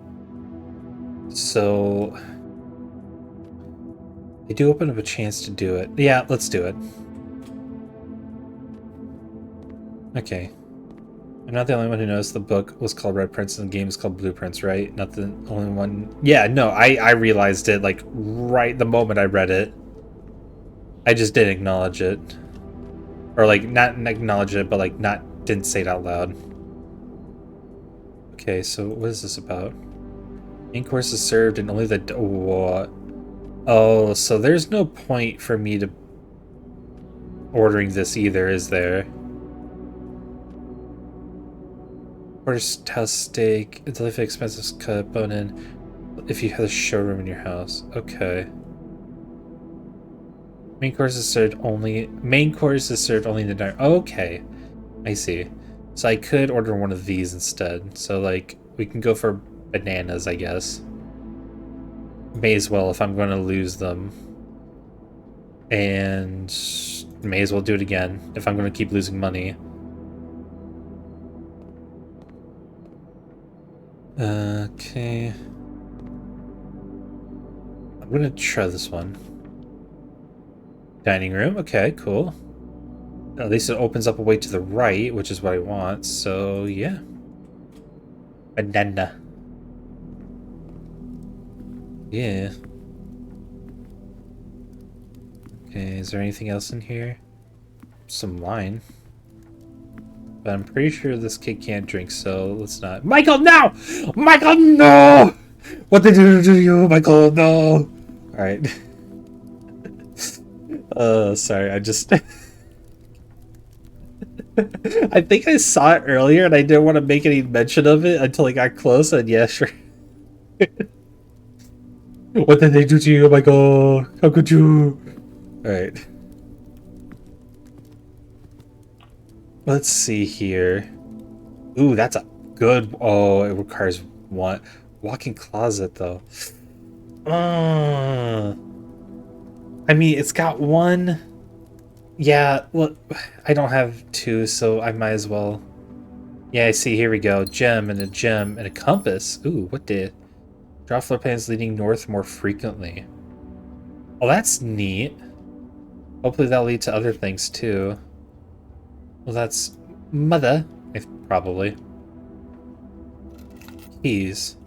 So they do open up a chance to do it. Yeah, let's do it. Okay. I'm not the only one who knows the book was called Red Prince and the game is called Blue Prince, right? Not the only one. Yeah, no, I realized it like right the moment I read it. I just didn't acknowledge it. Or like not acknowledge it, but like didn't say it out loud. Okay, so what is this about? Main course is served and only the what? Oh, so there's no point for me to ordering this either, is there? First house steak, a delightfully expensive cut bone in if you have a showroom in your house. Okay. Main course is served only in the dinner. Okay. I see. So I could order one of these instead. So like we can go for bananas, I guess. May as well if I'm going to lose them. And may as well do it again if I'm going to keep losing money. Okay. I'm going to try this one. Dining room. Okay, cool. At least it opens up a way to the right, which is what I want. So, yeah. Banana. Yeah. Okay, is there anything else in here? Some wine. But I'm pretty sure this kid can't drink, so let's not. Michael, no! Michael, no! What did you do to you, Michael? No! Alright. Sorry, I just... I think I saw it earlier and I didn't want to make any mention of it until I got close, and yeah, sure. What did they do to you, Michael? How could you? Alright. Let's see here. Ooh, that's a good... Oh, it requires one. Walk-in closet, though. I mean, it's got one... Yeah, well, I don't have two, so I might as well... Yeah, I see, here we go. Gem and a compass. Ooh, what did... Draw floor plans leading north more frequently. Oh, that's neat. Hopefully that'll lead to other things, too. Well, that's... Mother. Probably. Keys.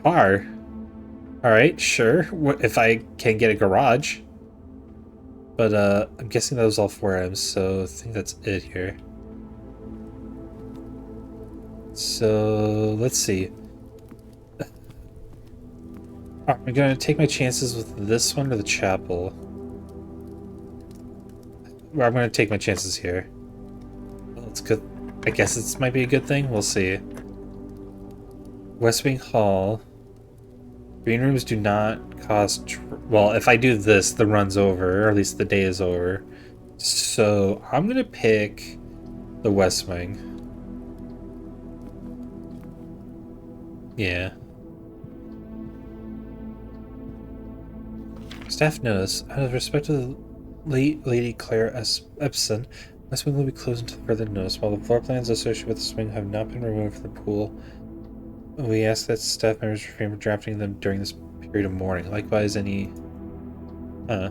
Car. Alright, sure. If I can get a garage. But, I'm guessing that was all 4 items, so I think that's it here. So, let's see. I'm gonna take my chances with this one or the chapel. Well, I'm gonna take my chances here. Well, it's good. I guess this might be a good thing. We'll see. West Wing Hall. Green rooms do not cost... Well, if I do this, the run's over, or at least the day is over. So, I'm gonna pick the West Wing. Yeah. Staff notice. Out of respect to the late Lady Claire Epson, West Wing will be closed until further notice. While the floor plans associated with the wing have not been removed from the pool, we ask that staff members refrain from drafting them during this period of mourning. Likewise, any... I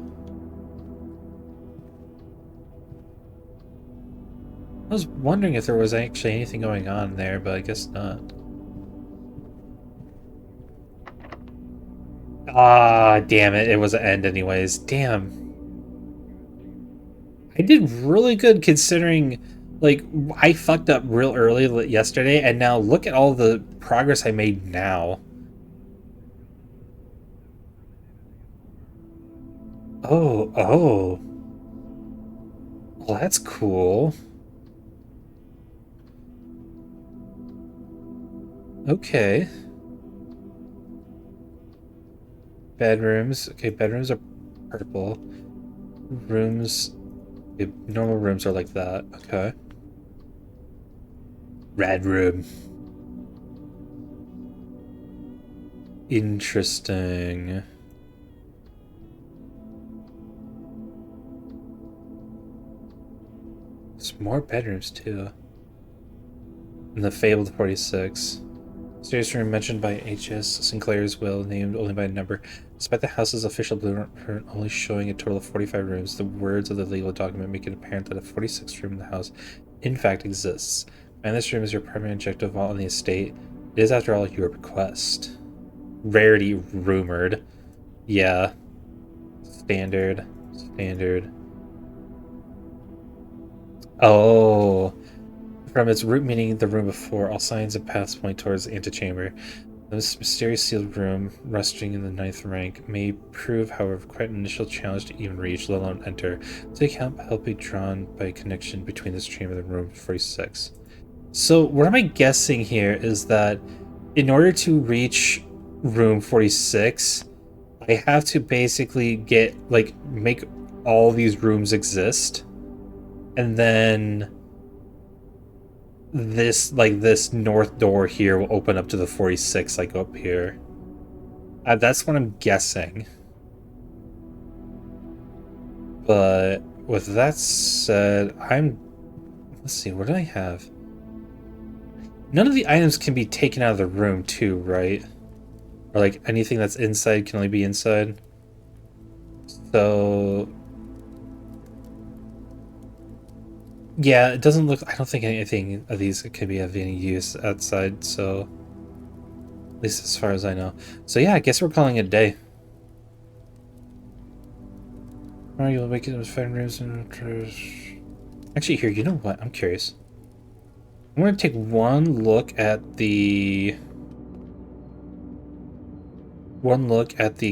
was wondering if there was actually anything going on there, but I guess not. Ah, damn it. It was an end anyways. Damn. I did really good considering, like, I fucked up real early yesterday, and now look at all the progress I made now. Oh. Well, that's cool. Okay. Bedrooms. Okay, bedrooms are purple. Rooms... Okay, normal rooms are like that. Okay. Red room. Interesting. There's more bedrooms, too. In the fabled 46. Stairs room mentioned by H.S. Sinclair's will, named only by number. Despite the house's official blueprint only showing a total of 45 rooms, the words of the legal document make it apparent that a 46th room in the house in fact exists. And this room is your primary objective while on the estate. It is, after all, your bequest. Rarity rumored. Yeah. Standard. Oh. From its root meaning, the room before, all signs and paths point towards the antechamber. This mysterious sealed room, resting in the 9th rank, may prove, however, quite an initial challenge to even reach, let alone enter. To help be drawn by a connection between this chamber and room 46. So what am I guessing here is that in order to reach room 46, I have to basically make all these rooms exist, and then this north door here will open up to the 46, like up here. That's what I'm guessing. But with that said, let's see, what do I have? None of the items can be taken out of the room too, right? Or like anything that's inside can only be inside. So yeah, it doesn't look, I don't think anything of these can be of any use outside, so at least as far as I know. So yeah, I guess we're calling it a day. Are you awaken with 5 rooms and actually here, you know what? I'm curious. I'm gonna take one look at the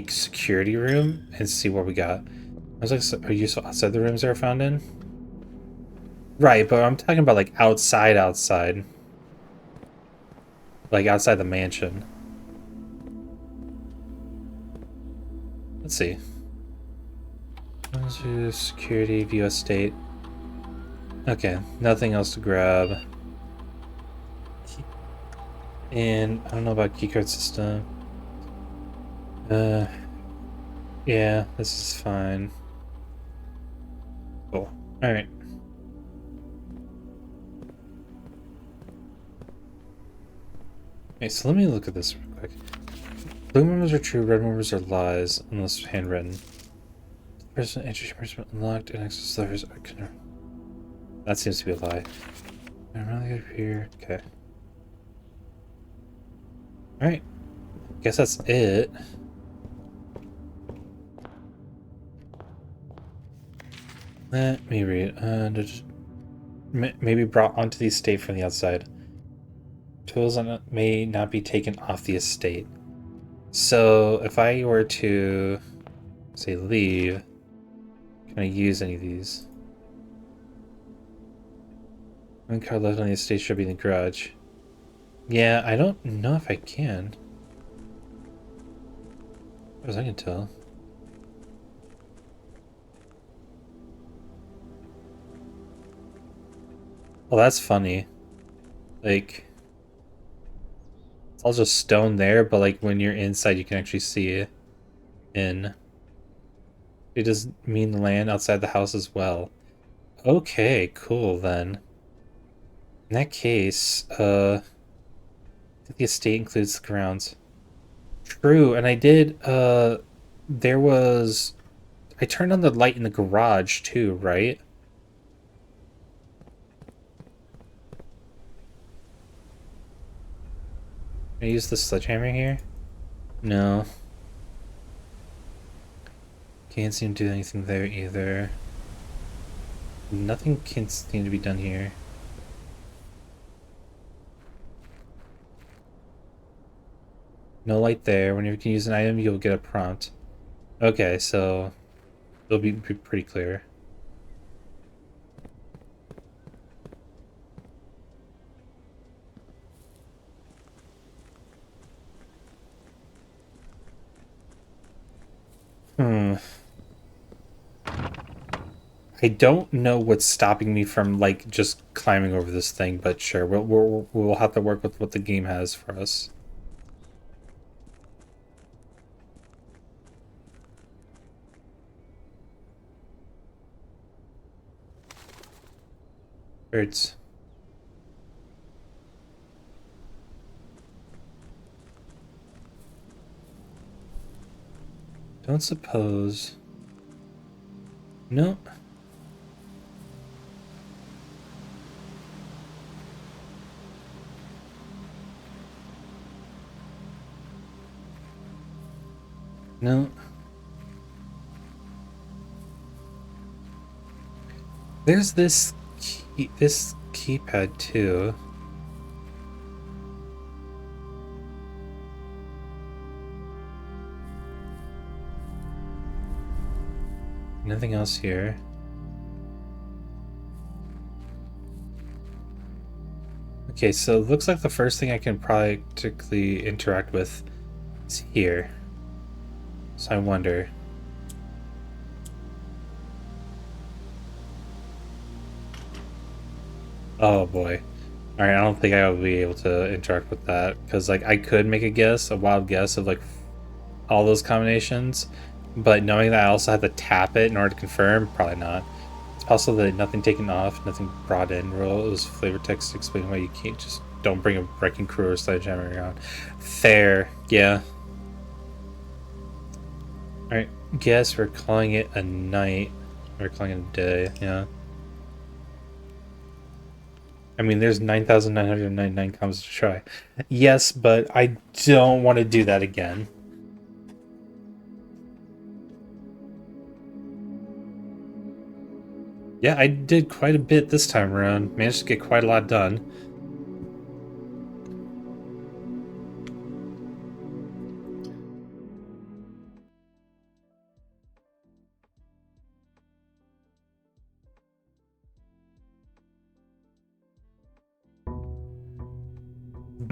security room and see what we got. I was like, are you so outside the rooms that are found in? Right, but I'm talking about like outside. Like outside the mansion. Let's see. Security, view estate. Okay, nothing else to grab. And I don't know about keycard system. Yeah, this is fine. Cool. Alright. Okay, so let me look at this real quick. Blue members are true, red members are lies, unless handwritten. Person entry person unlocked and access levers are confirmed. That seems to be a lie. I'm really good here. Okay. Alright. Guess that's it. Let me read. Maybe brought onto the estate from the outside. Tools may not be taken off the estate. So if I were to say leave, can I use any of these? One card left on the estate should be in the garage. Yeah, I don't know if I can. As far as I can tell. Well, that's funny. Like, it's all just stone there, but like when you're inside, you can actually see it in. It does mean land outside the house as well. Okay, cool then. In that case, I think the estate includes the grounds. True, and I did, I turned on the light in the garage too, right? Can I use the sledgehammer here? No. Can't seem to do anything there either. Nothing can seem to be done here. No light there. Whenever you can use an item, you'll get a prompt. Okay, so it'll be pretty clear. I don't know what's stopping me from like just climbing over this thing, but sure, we'll have to work with what the game has for us. Birds. Don't suppose. No. No. There's this keypad too. Anything else here? Okay, so it looks like the first thing I can practically interact with is here. So I wonder. Oh boy. Alright, I don't think I will be able to interact with that. Because, like, I could make a guess, a wild guess of, like, all those combinations. But knowing that I also have to tap it in order to confirm, probably not. It's possible that nothing taken off, nothing brought in. Rules, flavor text explain why you can't just don't bring a wrecking crew or sledgehammer around. Fair, yeah. Alright, guess we're calling it a night. We're calling it a day, yeah. I mean, there's 9,999 combos to try. Yes, but I don't want to do that again. Yeah, I did quite a bit this time around. Managed to get quite a lot done.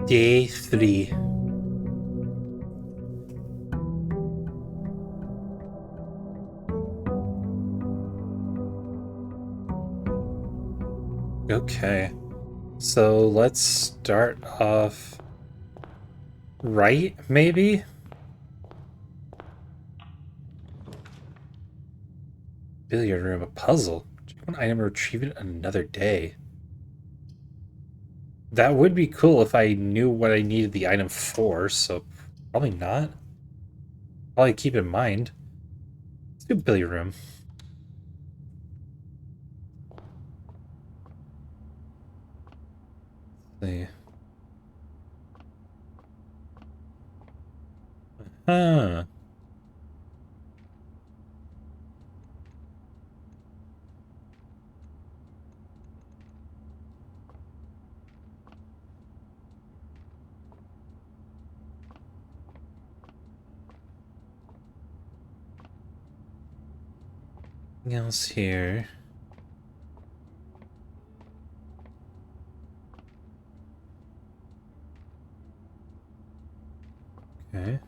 Day 3. Okay. So let's start off right, maybe? Billiard room, a puzzle. Check one item and retrieve it another day. That would be cool if I knew what I needed the item for, so probably not. Probably keep in mind. Let's do billiard room. Let's see. Huh. Anything else here? Okay.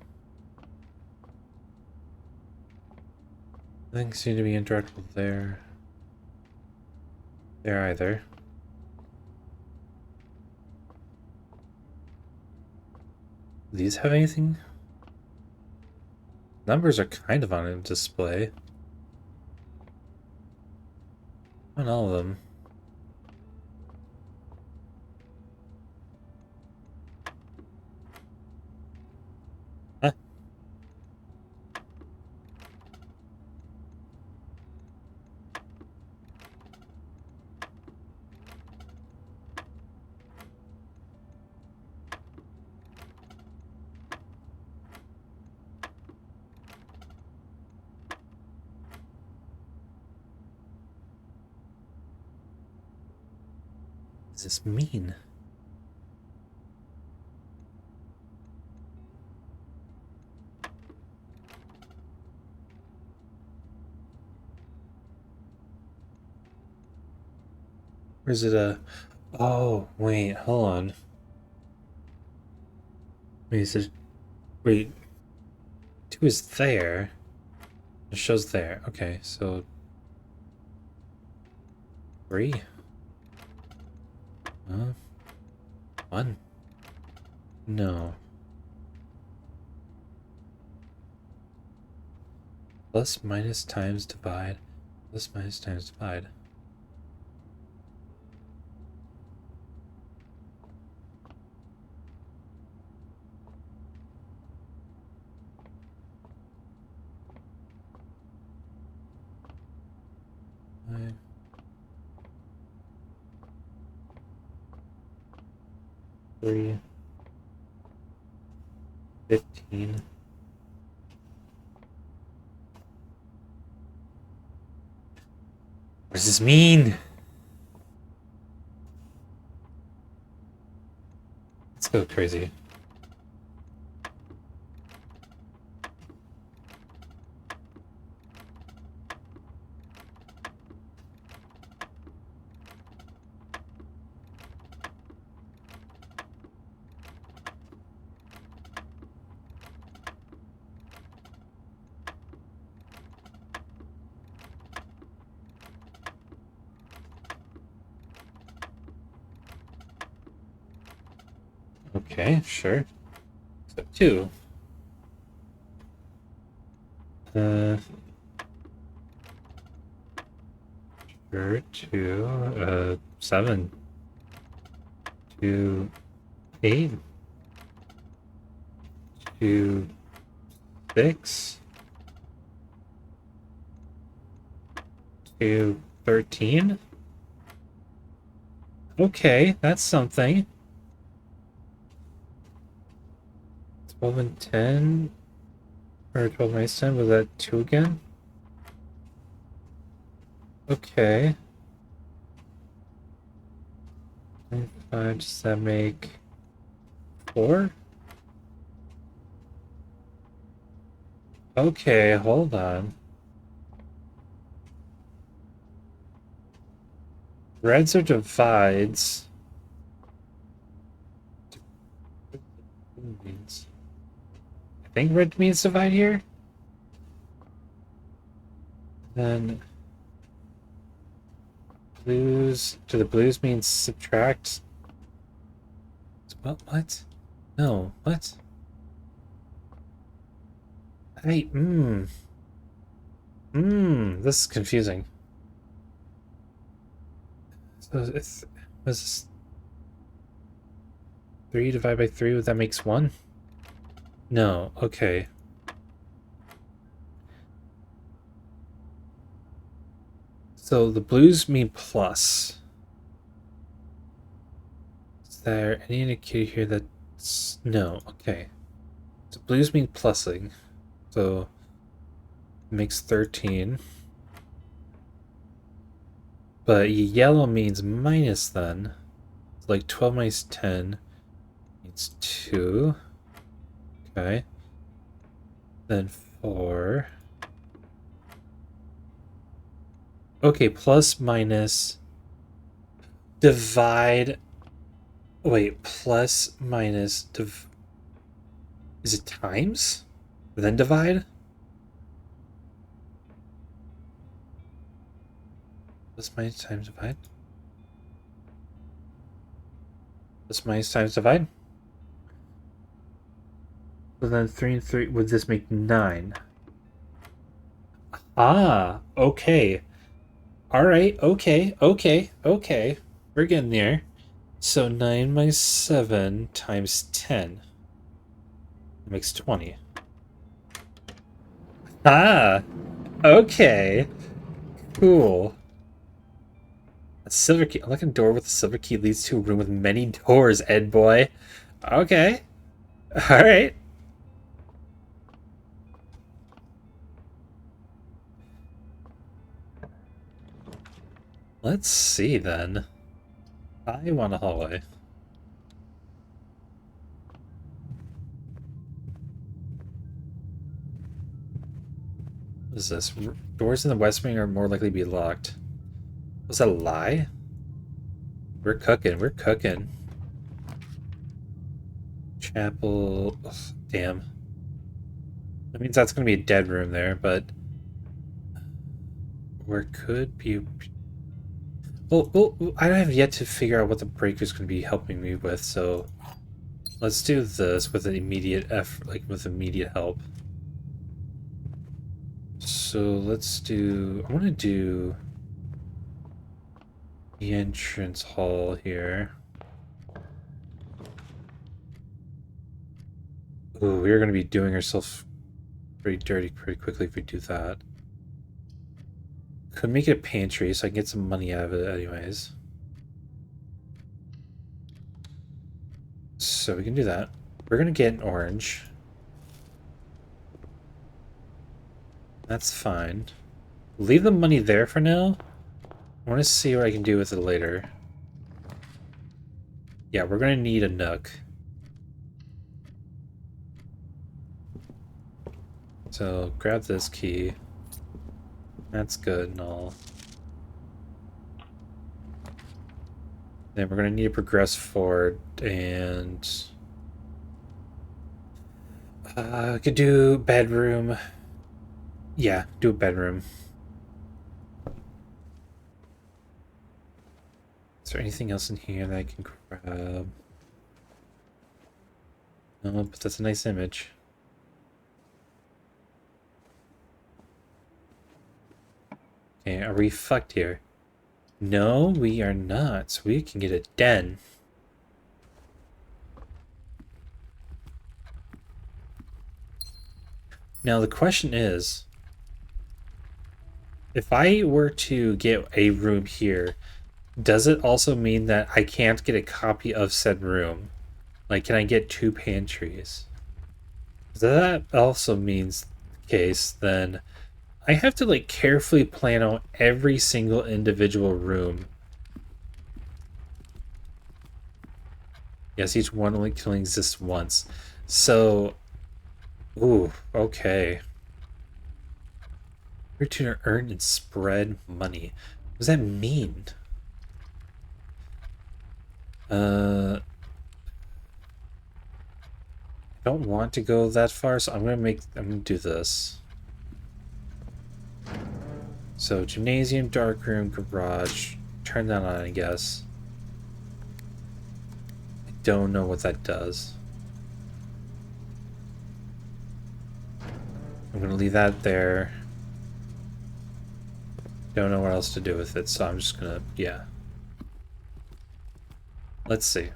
Nothing seems to be interactable there. There either. Do these have anything? Numbers are kind of on a display. On all of them. Huh? What does this mean? Or is it a... Oh, wait, hold on. Wait, is it... Wait. 2 is there. It shows there. Okay, so... 3? Huh? 1? No. Plus, minus, times, divide. Plus, minus, times, divide. Five. 3. 15. What does this mean? Let's go crazy. Okay, sure. So 2. Sure, 2. 7. 2, 8. 2, 6. 2, 13. Okay, that's something. 12 and 10. Or 12 minus 10, was that 2 again? Okay. 5, does that make 4? Okay, hold on. Reds are divides. Means. I think red means divide here. Then blues. Do the blues mean subtract? What? No. What? Hey. This is confusing. So it's was this 3 divided by 3? That makes 1? No. Okay. So the blues mean plus. Is there any indicator here that's... No, okay. So blues mean plusing. So it makes 13. But yellow means minus then. It's like 12 minus 10 means 2. Okay. Then 4. Okay, plus minus divide. Wait, plus minus is it times? Then divide? Plus minus times divide? Plus minus times divide? So then 3 and 3, would this make 9? Ah, okay. Alright, okay. We're getting there. So 9 minus 7 times 10 makes 20. Ah, okay. Cool. A silver key. Unlocking a door with a silver key leads to a room with many doors, Ed boy. Okay. Alright. Let's see then. I want a hallway. What is this? Doors in the west wing are more likely to be locked. Was that a lie? We're cooking. Chapel. Ugh, damn. That means that's going to be a dead room there, but... Where could be... Well, I have yet to figure out what the breaker's going to be helping me with, so... Let's do this with an immediate effort, like with immediate help. So let's do... I want to do... the entrance hall here. Ooh, we're going to be doing ourselves pretty dirty pretty quickly if we do that. Could make it a pantry so I can get some money out of it anyways. So we can do that. We're going to get an orange. That's fine. Leave the money there for now. I want to see what I can do with it later. Yeah, we're going to need a nook. So grab this key. That's good and all. Then we're going to need to progress forward and... I could do bedroom. Yeah, do a bedroom. Is there anything else in here that I can grab? No, but that's a nice image. Okay, are we fucked here? No, we are not. So we can get a den. Now the question is, if I were to get a room here, does it also mean that I can't get a copy of said room? Like, can I get 2 pantries? If that also means the case, then I have to like carefully plan out every single individual room. Yes, each one only can only exist once. So, ooh, okay. Here to earn and spread money. What does that mean? I don't want to go that far, so I'm gonna do this. So gymnasium, darkroom, garage. Turn that on, I guess. I don't know what that does. I'm gonna leave that there. Don't know what else to do with it, so I'm just gonna, yeah. Let's see.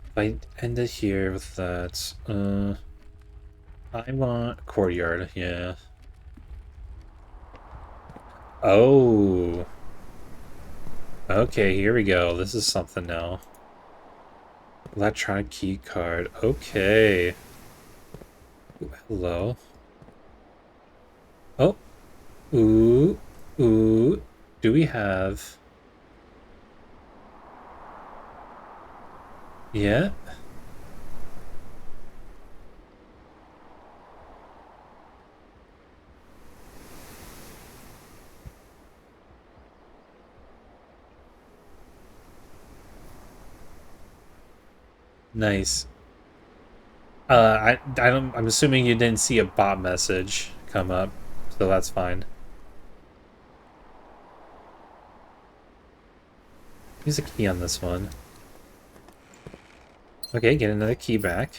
If I end it here with that, I want a courtyard, yeah. Oh. Okay, here we go. This is something now. Electronic key card. Okay. Ooh, hello. Oh. Ooh. Ooh. Do we have... Yeah. Nice. I'm assuming you didn't see a bot message come up, so that's fine. Use a key on this one. Okay, get another key back.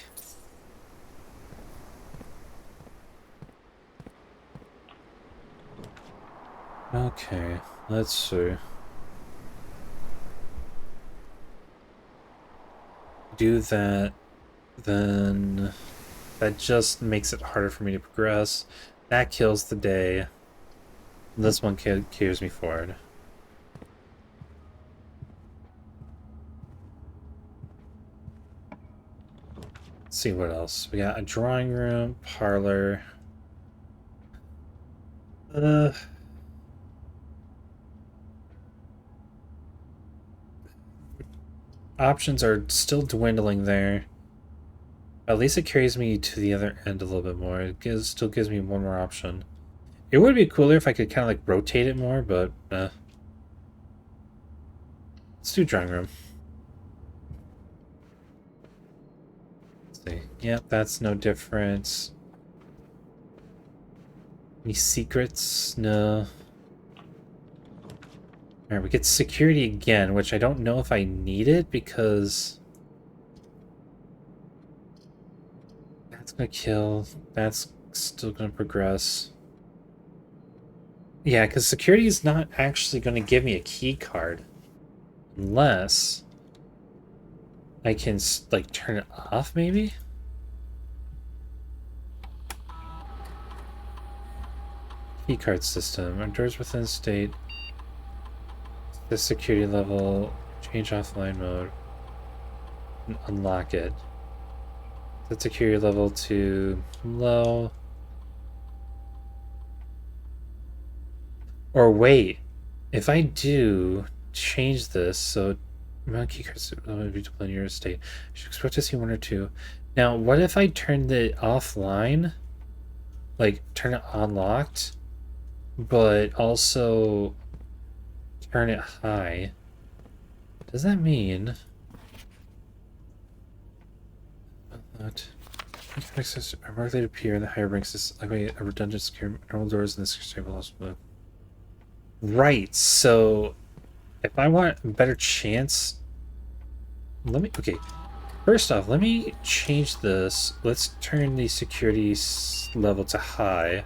Okay, let's see. Do that, then that just makes it harder for me to progress. That kills the day. This one carries me forward. Let's see what else. We got a drawing room, parlor. Options are still dwindling there. At least it carries me to the other end a little bit more. It still gives me one more option. It would be cooler if I could kind of like rotate it more, but let's do drawing room. Let's see. Yep, that's no difference. Any secrets? No. Alright, we get security again, which I don't know if I need it because that's gonna kill. That's still gonna progress. Yeah, because security is not actually going to give me a key card unless I can like turn it off, maybe. Key card system. Doors within state. The security level. Change offline mode. And unlock it. Set security level to low. Or wait, if I do change this, so amount of key cards will be deployed in your estate. You should expect to see 1 or 2. Now, what if I turned it offline? Like, turn it unlocked, but also turn it high. Does that mean that access are more likely to appear in the higher ranks? This like a redundant secure normal doors in this stable also. Right, so if I want a better chance, let me, okay, First off, let me change this. Let's turn the security level to high.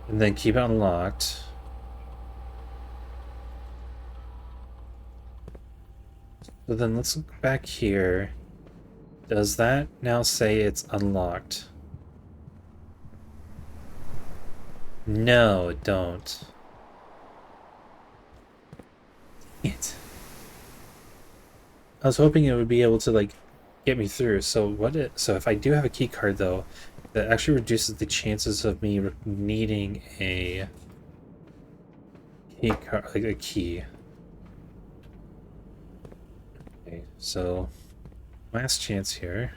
And then keep it unlocked. So then let's look back here. Does that now say it's unlocked? No, don't. Dang it. I was hoping it would be able to like get me through. So if I do have a key card though, that actually reduces the chances of me needing a key card, like a key. Okay, so last chance here.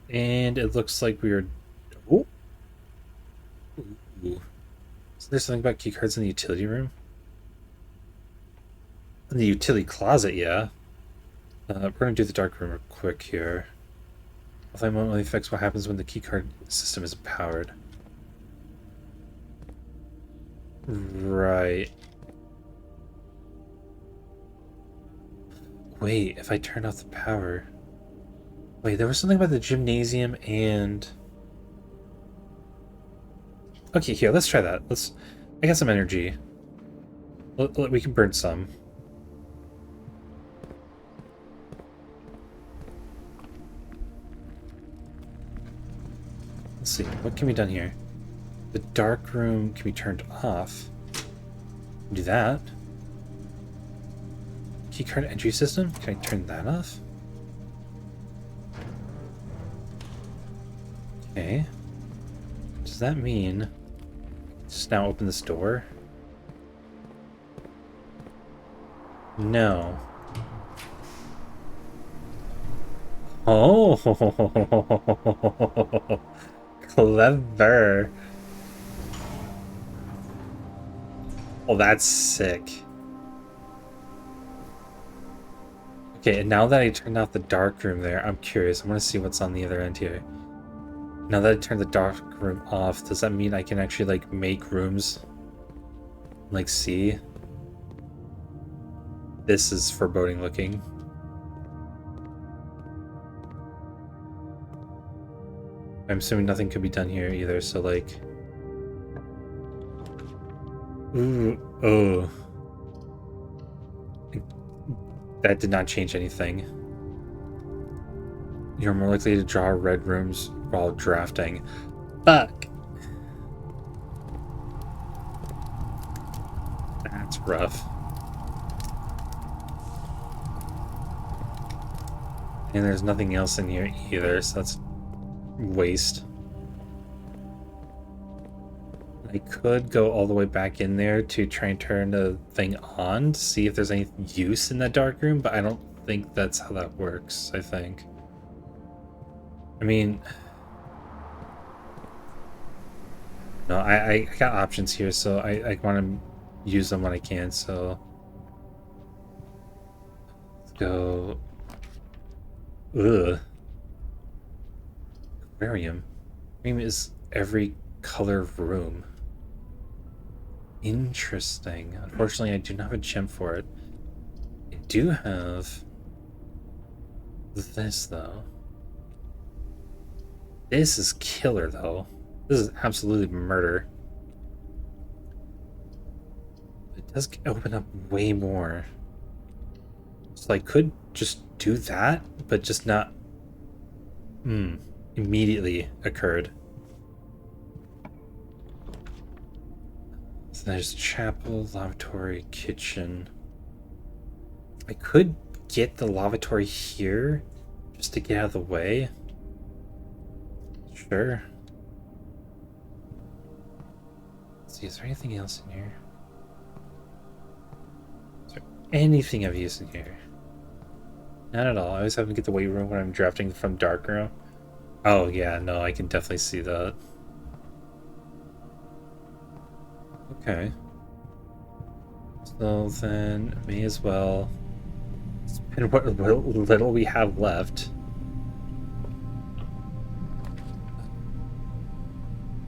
And it looks like we are. Oh. Ooh. So there's something about key cards in the utility room. In the utility closet, yeah. We're gonna do the dark room real quick here. Although only affects what happens when the keycard system isn't powered. Right. Wait, if I turn off the power. Wait, there was something about the gymnasium and. Okay, here, let's try that. I got some energy. We can burn some. Let's see, what can be done here? The dark room can be turned off. Do that. Keycard entry system? Can I turn that off? Okay. Does that mean just now open this door? No. Oh, clever. Oh, that's sick. Okay, and now that I turned off the dark room there, I'm curious. I want to see what's on the other end here. Now that I turned the dark room off, does that mean I can actually, like, make rooms? Like, see? This is foreboding looking. I'm assuming nothing could be done here either, so, like... Ooh, oh. That did not change anything. You're more likely to draw red rooms while drafting. Fuck! That's rough. And there's nothing else in here either, so that's waste. I could go all the way back in there to try and turn the thing on to see if there's any use in that dark room, but I don't think that's how that works, I think. I mean... No, I got options here, so I want to use them when I can, so... Let's go... Ugh. Aquarium. Aquarium is every color room. Interesting. Unfortunately, I do not have a gem for it. I do have this, though. This is killer, though. This is absolutely murder. It does open up way more. So I could just do that, but just not... immediately occurred. So there's chapel, lavatory, kitchen. I could get the lavatory here just to get out of the way. Sure. Let's see, is there anything else in here? Is there anything of use in here? Not at all. I always have to get the weight room when I'm drafting from dark room. Oh yeah, no, I can definitely see that. Okay. So then, may as well spend what little we have left.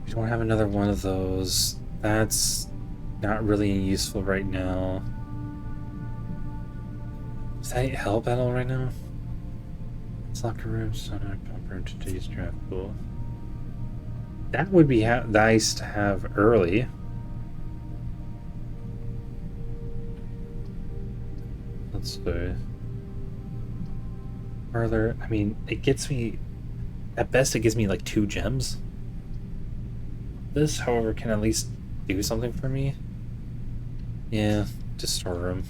We don't have another one of those. That's not really useful right now. Is that hell battle right now? It's locker room, sonic pump room, today's draft pool. That would be nice to have early. Let's see. Further, I mean, it gets me, at best, it gives me like 2 gems. This, however, can at least do something for me. Yeah, just store room.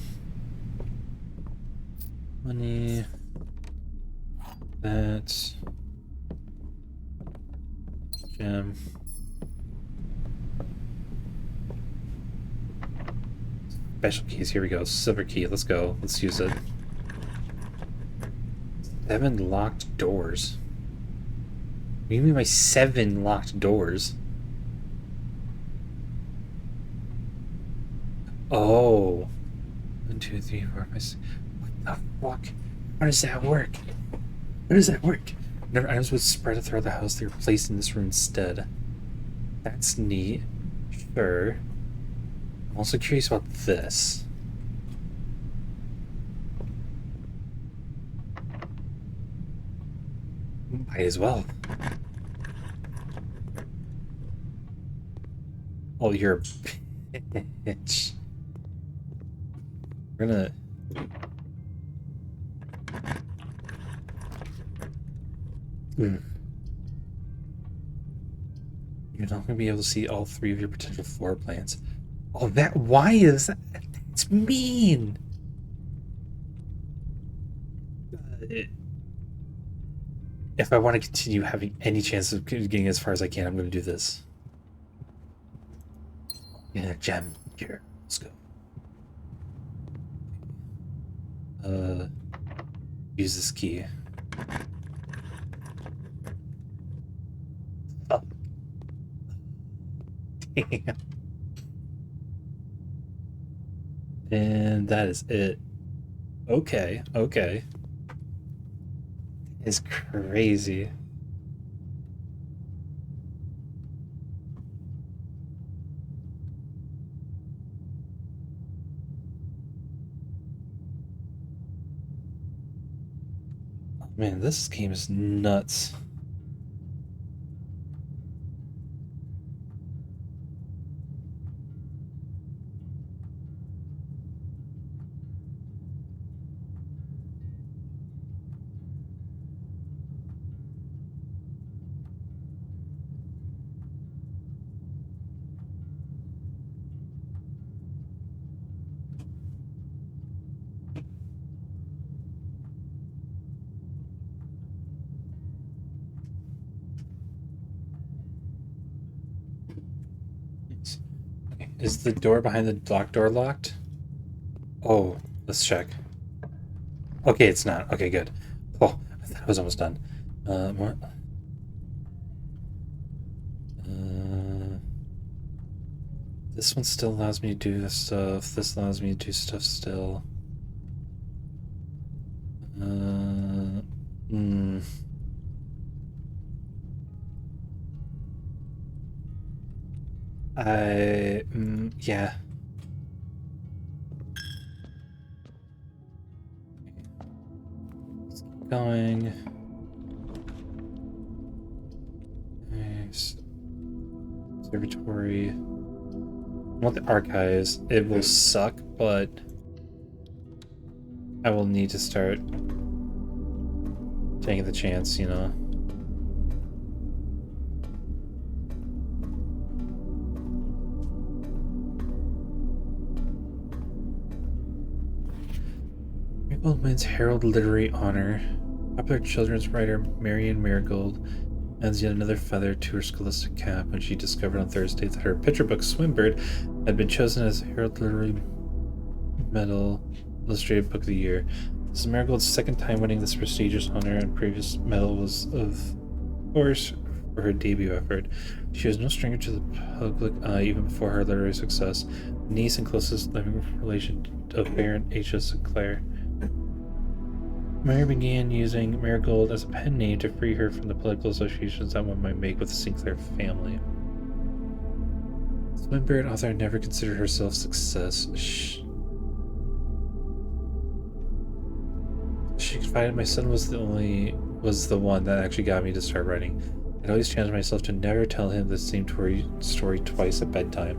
Money. That. Gem. Special keys, here we go. Silver key, let's go. Let's use it. 7 locked doors. What do you mean by 7 locked doors? Oh. 1, 2, 3, 4, 5, 6. What the fuck? How does that work? How does that work? Whenever items would spread throughout the house, they were placed in this room instead. That's neat. Sure. I'm also curious about this. Might as well. Oh, you're a bitch. We're gonna... You're not gonna be able to see all 3 of your potential floor plans. Oh, that... Why is that? That's mean! If I want to continue having any chance of getting as far as I can, I'm gonna do this. Yeah, gem. Here. Let's go. Use this key. Oh. Damn. And that is it. Okay, okay. It's crazy. Oh, man, this game is nuts. Is the door behind the locked door locked? Oh, let's check. Okay, it's not. Okay, good. Oh, I thought I was almost done. What? This one still allows me to do this stuff. This allows me to do stuff still. Yeah. Let's keep going. Nice. Observatory. I want the archives. It will suck, but I will need to start taking the chance, you know. Marigold wins Herald Literary Honor. Popular children's writer Marion Marigold adds yet another feather to her scholastic cap when she discovered on Thursday that her picture book Swimbird had been chosen as Herald Literary Medal Illustrated Book of the Year. This is Marigold's 2nd time winning this prestigious honor, and previous medal was, of course, for her debut effort. She was no stranger to the public eye even before her literary success, niece and closest living relation of Baron H.S. Sinclair. Mary began using Marigold as a pen name to free her from the political associations that one might make with the Sinclair family. Swinburne author never considered herself success. She confided my son was the one that actually got me to start writing. I'd always challenged myself to never tell him the same story twice at bedtime.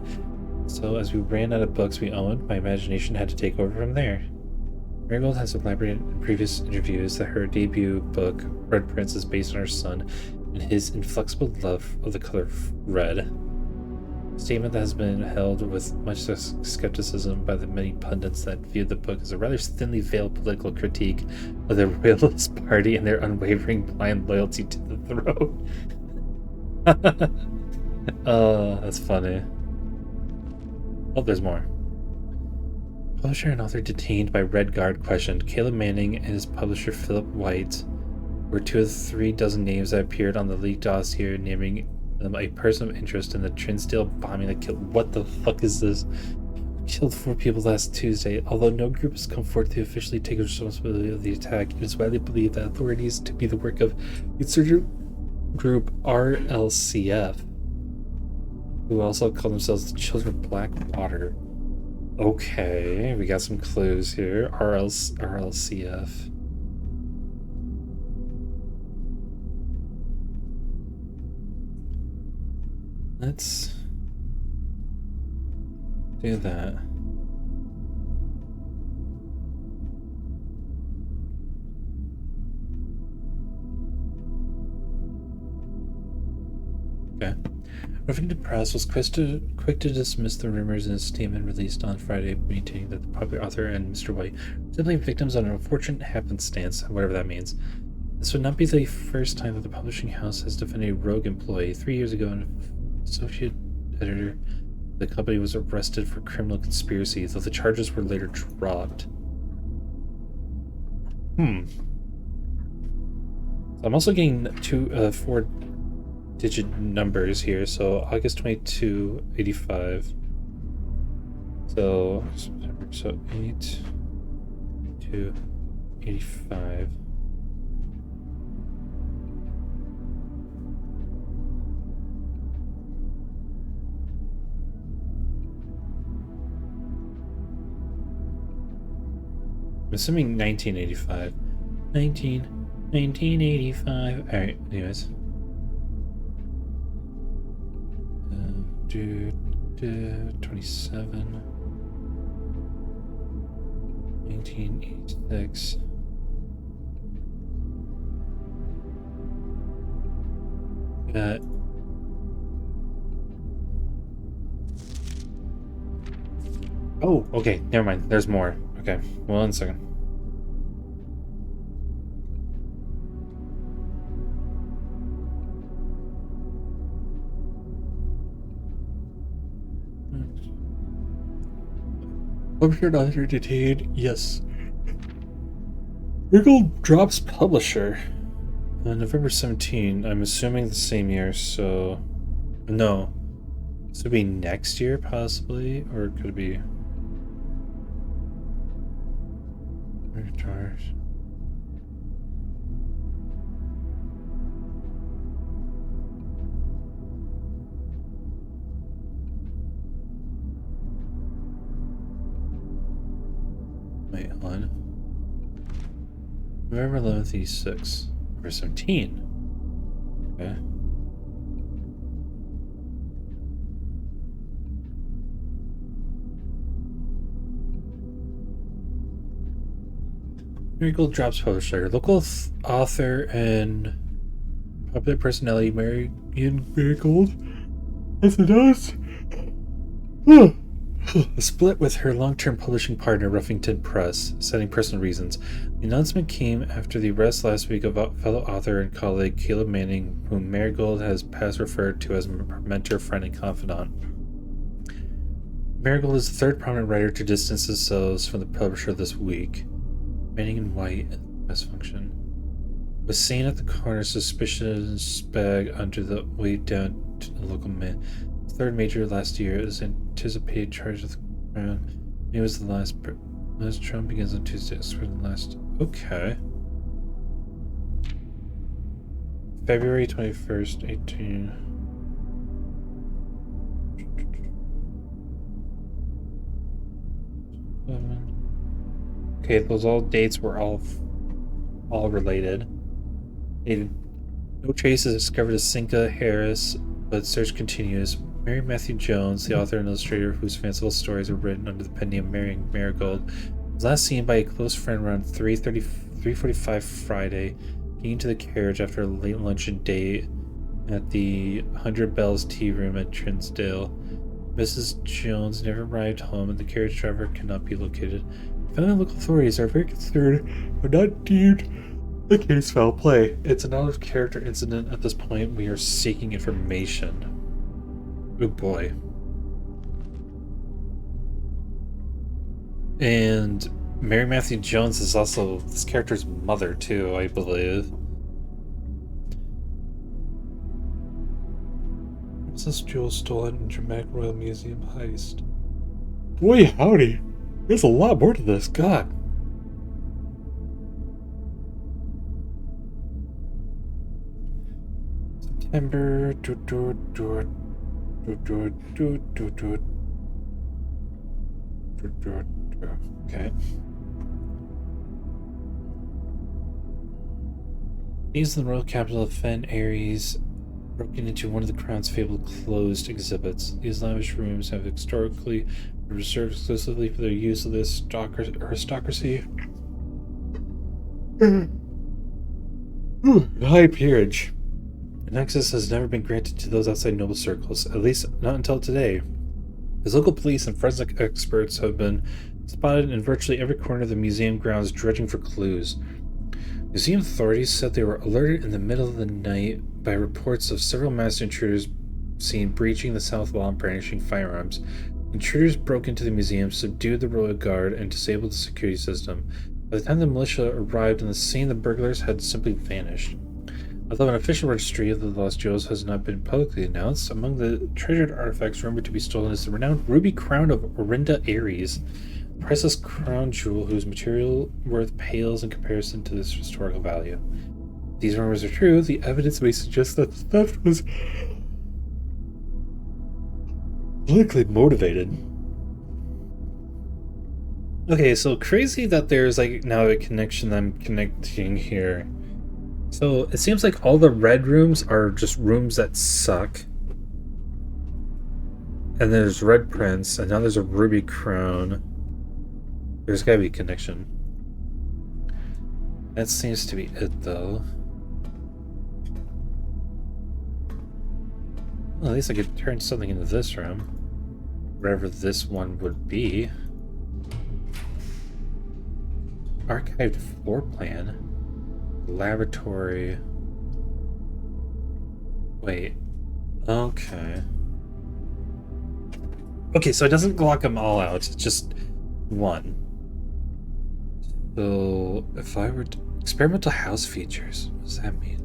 So as we ran out of books we owned, my imagination had to take over from there. Marigold has elaborated in previous interviews that her debut book, Red Prince, is based on her son and his inflexible love of the color red. A statement that has been held with much skepticism by the many pundits that viewed the book as a rather thinly veiled political critique of the Royalist Party and their unwavering blind loyalty to the throne. Oh, that's funny. Oh, there's more. Publisher and author detained by Red Guard questioned. Caleb Manning and his publisher Philip White were 2 of the 3 dozen names that appeared on the leaked dossier, naming them a person of interest in the Trinsdale bombing that killed. What the fuck is this? Killed 4 people last Tuesday. Although no group has come forth to officially take responsibility of the attack, it is widely believed that authorities to be the work of insurgent group RLCF, who also call themselves the Children of Blackwater. Okay, we got some clues here. RLCF. Let's do that. Okay. Huffington Press was quick to dismiss the rumors in a statement released on Friday, maintaining that the popular author and Mr. White were simply victims of an unfortunate happenstance, whatever that means. This would not be the first time that the publishing house has defended a rogue employee. 3 years ago, an associate editor of the company was arrested for criminal conspiracy, though the charges were later dropped. I'm also getting 4 digit numbers here, so August 22, 85. So 8 to 85. I'm assuming 1985. 1985. Alright, anyways. 27. 1986. Got oh, okay, never mind. There's more. Okay, 1 second. Publisher and author detained. Yes. Wiggle drops publisher. November 17. I'm assuming the same year, so no. This would be next year, possibly, or could it be? Wait, hold on. November 11th, 86. November 17. Okay. Marigold drops publisher. Local author and popular personality Marigold has announced a split with her long-term publishing partner, Ruffington Press, citing personal reasons. The announcement came after the arrest last week of fellow author and colleague Caleb Manning, whom Marigold has past referred to as her mentor, friend, and confidant. Marigold is the third prominent writer to distance themselves from the publisher this week. Manning and White at the press function was seen at the corner, suspicious bag under the way down to the local man. Third major last year is anticipated charge with crown. It was the last term begins on Tuesday. For the last. Okay. February 21st, 18. Okay, those all dates were all all related. No traces discovered of Cinca Harris, but search continues. Mary Matthew Jones, the author and illustrator whose fanciful stories were written under the pen name Mary Marigold, was last seen by a close friend around 3:45 Friday, getting to the carriage after a late luncheon date at the 100 Bells Tea Room at Trinsdale. Mrs. Jones never arrived home, and the carriage driver cannot be located. Family and local authorities are very concerned, but not deemed the case foul play. It's an out-of-character incident at this point. We are seeking information. Oh boy. And Mary Matthew Jones is also this character's mother, too, I believe. Princess Jewel stolen in dramatic Royal Museum heist. Boy, howdy. There's a lot more to this. God. September. Okay. These are the royal capital of Fen Ares, broken into one of the crown's fabled closed exhibits. These lavish rooms have historically been reserved exclusively for their use of this aristocracy. High peerage. An access has never been granted to those outside noble circles, at least not until today. As local police and forensic experts have been spotted in virtually every corner of the museum grounds dredging for clues. Museum authorities said they were alerted in the middle of the night by reports of several masked intruders seen breaching the south wall and brandishing firearms. Intruders broke into the museum, subdued the royal guard, and disabled the security system. By the time the militia arrived on the scene, the burglars had simply vanished. Although an official registry of the lost jewels has not been publicly announced, among the treasured artifacts rumored to be stolen is the renowned ruby crown of Orinda Ares, a priceless crown jewel whose material worth pales in comparison to this historical value. If these rumors are true, the evidence may suggest that the theft was politically motivated. Okay, so crazy that there's like now a connection I'm connecting here. So it seems like all the red rooms are just rooms that suck. And there's Red Prince, and now there's a Ruby Crown. There's gotta be a connection. That seems to be it, though. Well, at least I could turn something into this room. Wherever this one would be. Archived floor plan. Laboratory. Wait. Okay. Okay, so it doesn't block them all out. It's just one. So, if I were to... Experimental house features. What does that mean?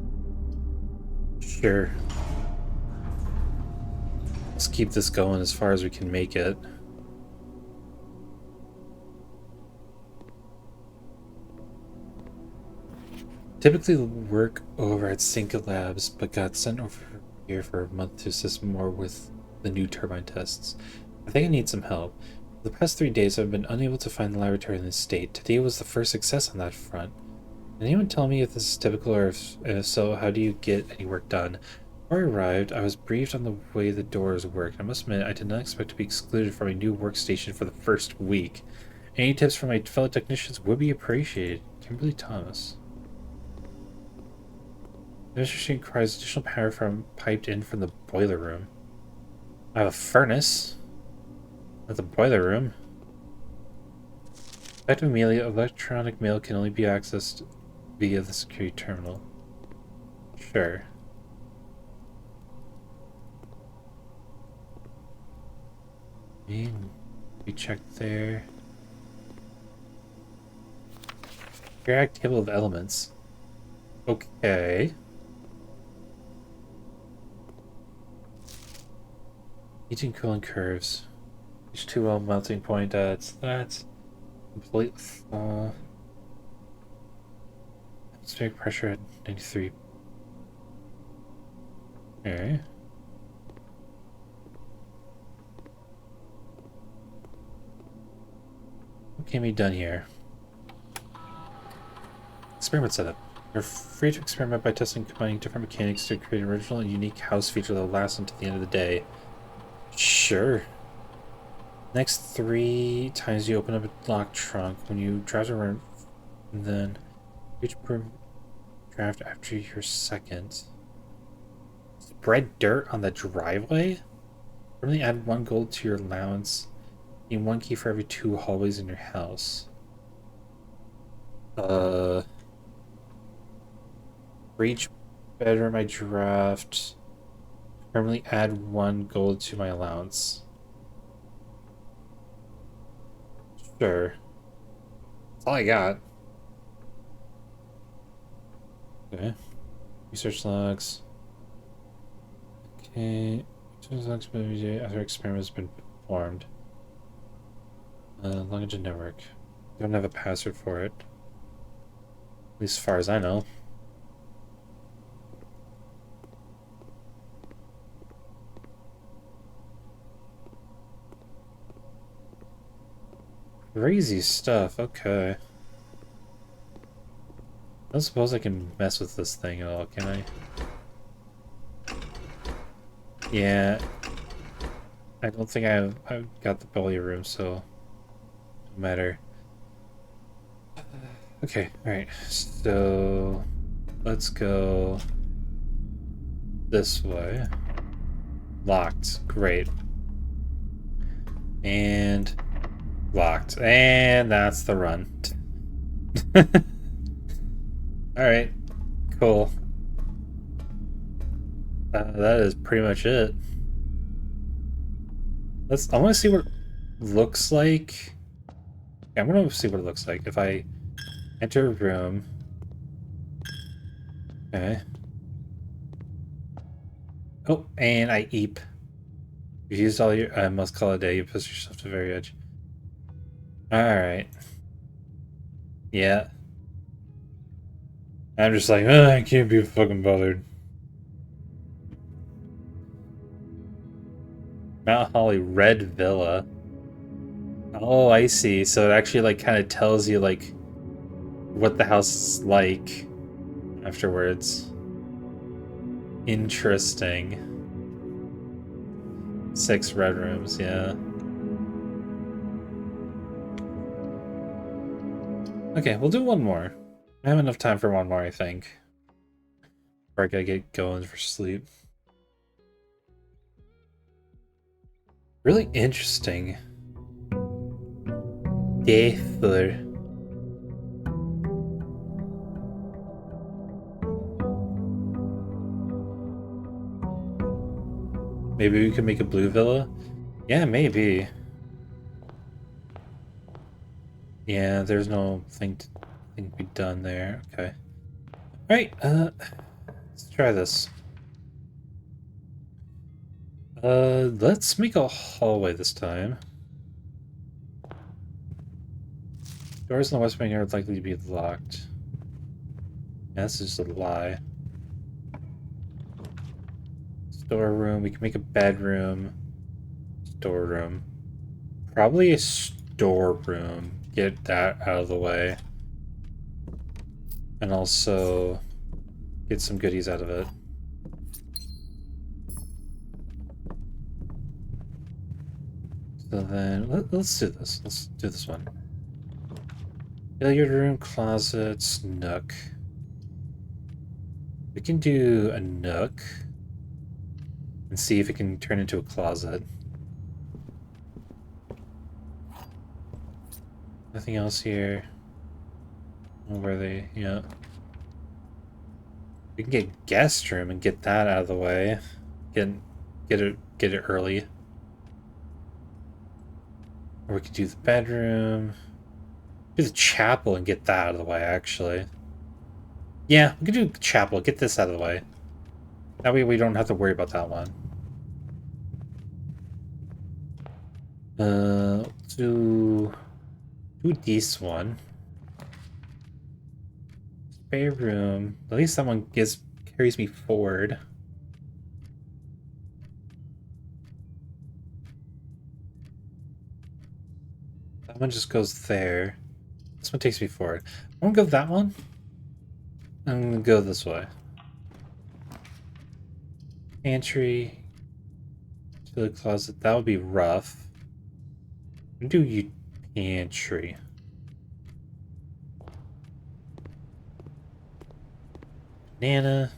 Sure. Let's keep this going as far as we can make it. Typically work over at Cinca Labs, but got sent over here for a month to assist more with the new turbine tests. I think I need some help. The past 3 days I've been unable to find the laboratory in the state. Today was the first success on that front. Can anyone tell me if this is typical, or if so, how do you get any work done? Before I arrived, I was briefed on the way the doors worked. I must admit, I did not expect to be excluded from a new workstation for the first week. Any tips from my fellow technicians would be appreciated. Kimberly Thomas. The administration requires additional power piped in from the boiler room. I have a furnace at the boiler room. Effective Amelia, electronic mail can only be accessed via the security terminal. Sure. We checked there. Periodic table of elements. Okay. Heating cooling curves. H2O melting point that's complete atmospheric pressure at 93. Okay. What can be done here? Experiment setup. You're free to experiment by testing combining different mechanics to create an original and unique house feature that will last until the end of the day. Sure. Next 3 times you open up a locked trunk, when you drive around, and then each per draft after your second. Spread dirt on the driveway? Only add 1 gold to your allowance. Need 1 key for every 2 hallways in your house. For each bedroom I draft, permanently add 1 gold to my allowance. Sure. That's all I got. Okay. Research logs. Okay. Research logs after experiment has been performed. Login to network. Don't have a password for it. At least as far as I know. Crazy stuff, okay. I don't suppose I can mess with this thing at all, can I? Yeah. I don't think I've got the belly room, so no matter. Okay, alright. So let's go this way. Locked. Great. And locked. And that's the run. Alright. Cool. That is pretty much it. I want to see what it looks like. Yeah, I'm going to see what it looks like. If I enter a room. Okay. Oh, and I eep. You've used all your... I must call it a day. You push yourself to the very edge. Alright. Yeah. I'm just like, I can't be fucking bothered. Mount Holly Red Villa. Oh, I see. So it actually like kind of tells you like what the house is like afterwards. Interesting. 6 red rooms, yeah. Okay, we'll do one more. I have enough time for one more, I think. Before I gotta get going for sleep. Really interesting. Deathler. Maybe we can make a blue villa? Yeah, maybe. Yeah, there's no thing to be done there. Okay. Alright, let's try this. Let's make a hallway this time. Doors in the west wing are likely to be locked. Yeah, this is just a lie. Storeroom. We can make a bedroom. Storeroom. Probably a storeroom. Get that out of the way. And also get some goodies out of it. So then, let's do this. Let's do this one. Billiard room, closets, nook. We can do a nook. And see if it can turn into a closet. Nothing else here. Oh, where they? Yeah. We can get guest room and get that out of the way. Get it early. Or we could do the bedroom. Do the chapel and get that out of the way, actually. Yeah, we can do the chapel. Get this out of the way. That way we don't have to worry about that one. Do this one. Spare room. At least that one carries me forward. That one just goes there. This one takes me forward. I want to go with that one. I'm gonna go this way. Pantry. To the closet. That would be rough. Do you pantry? Banana.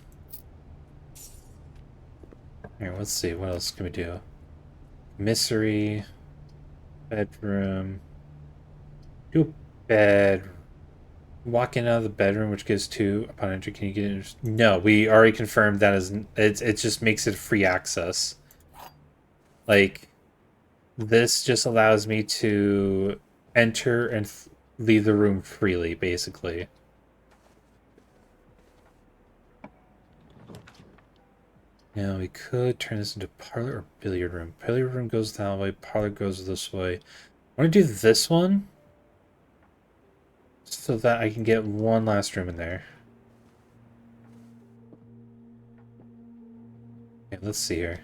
Here, let's see. What else can we do? Commissary. Bedroom. Do a bed. Walking out of the bedroom, which gives 2 upon entry. Can you get in? No, we already confirmed that is. It just makes it free access. Like, this just allows me to enter and leave the room freely, basically. Now we could turn this into parlor or billiard room. Billiard room goes that way, parlor goes this way. I want to do this one so that I can get one last room in there. Okay, let's see here.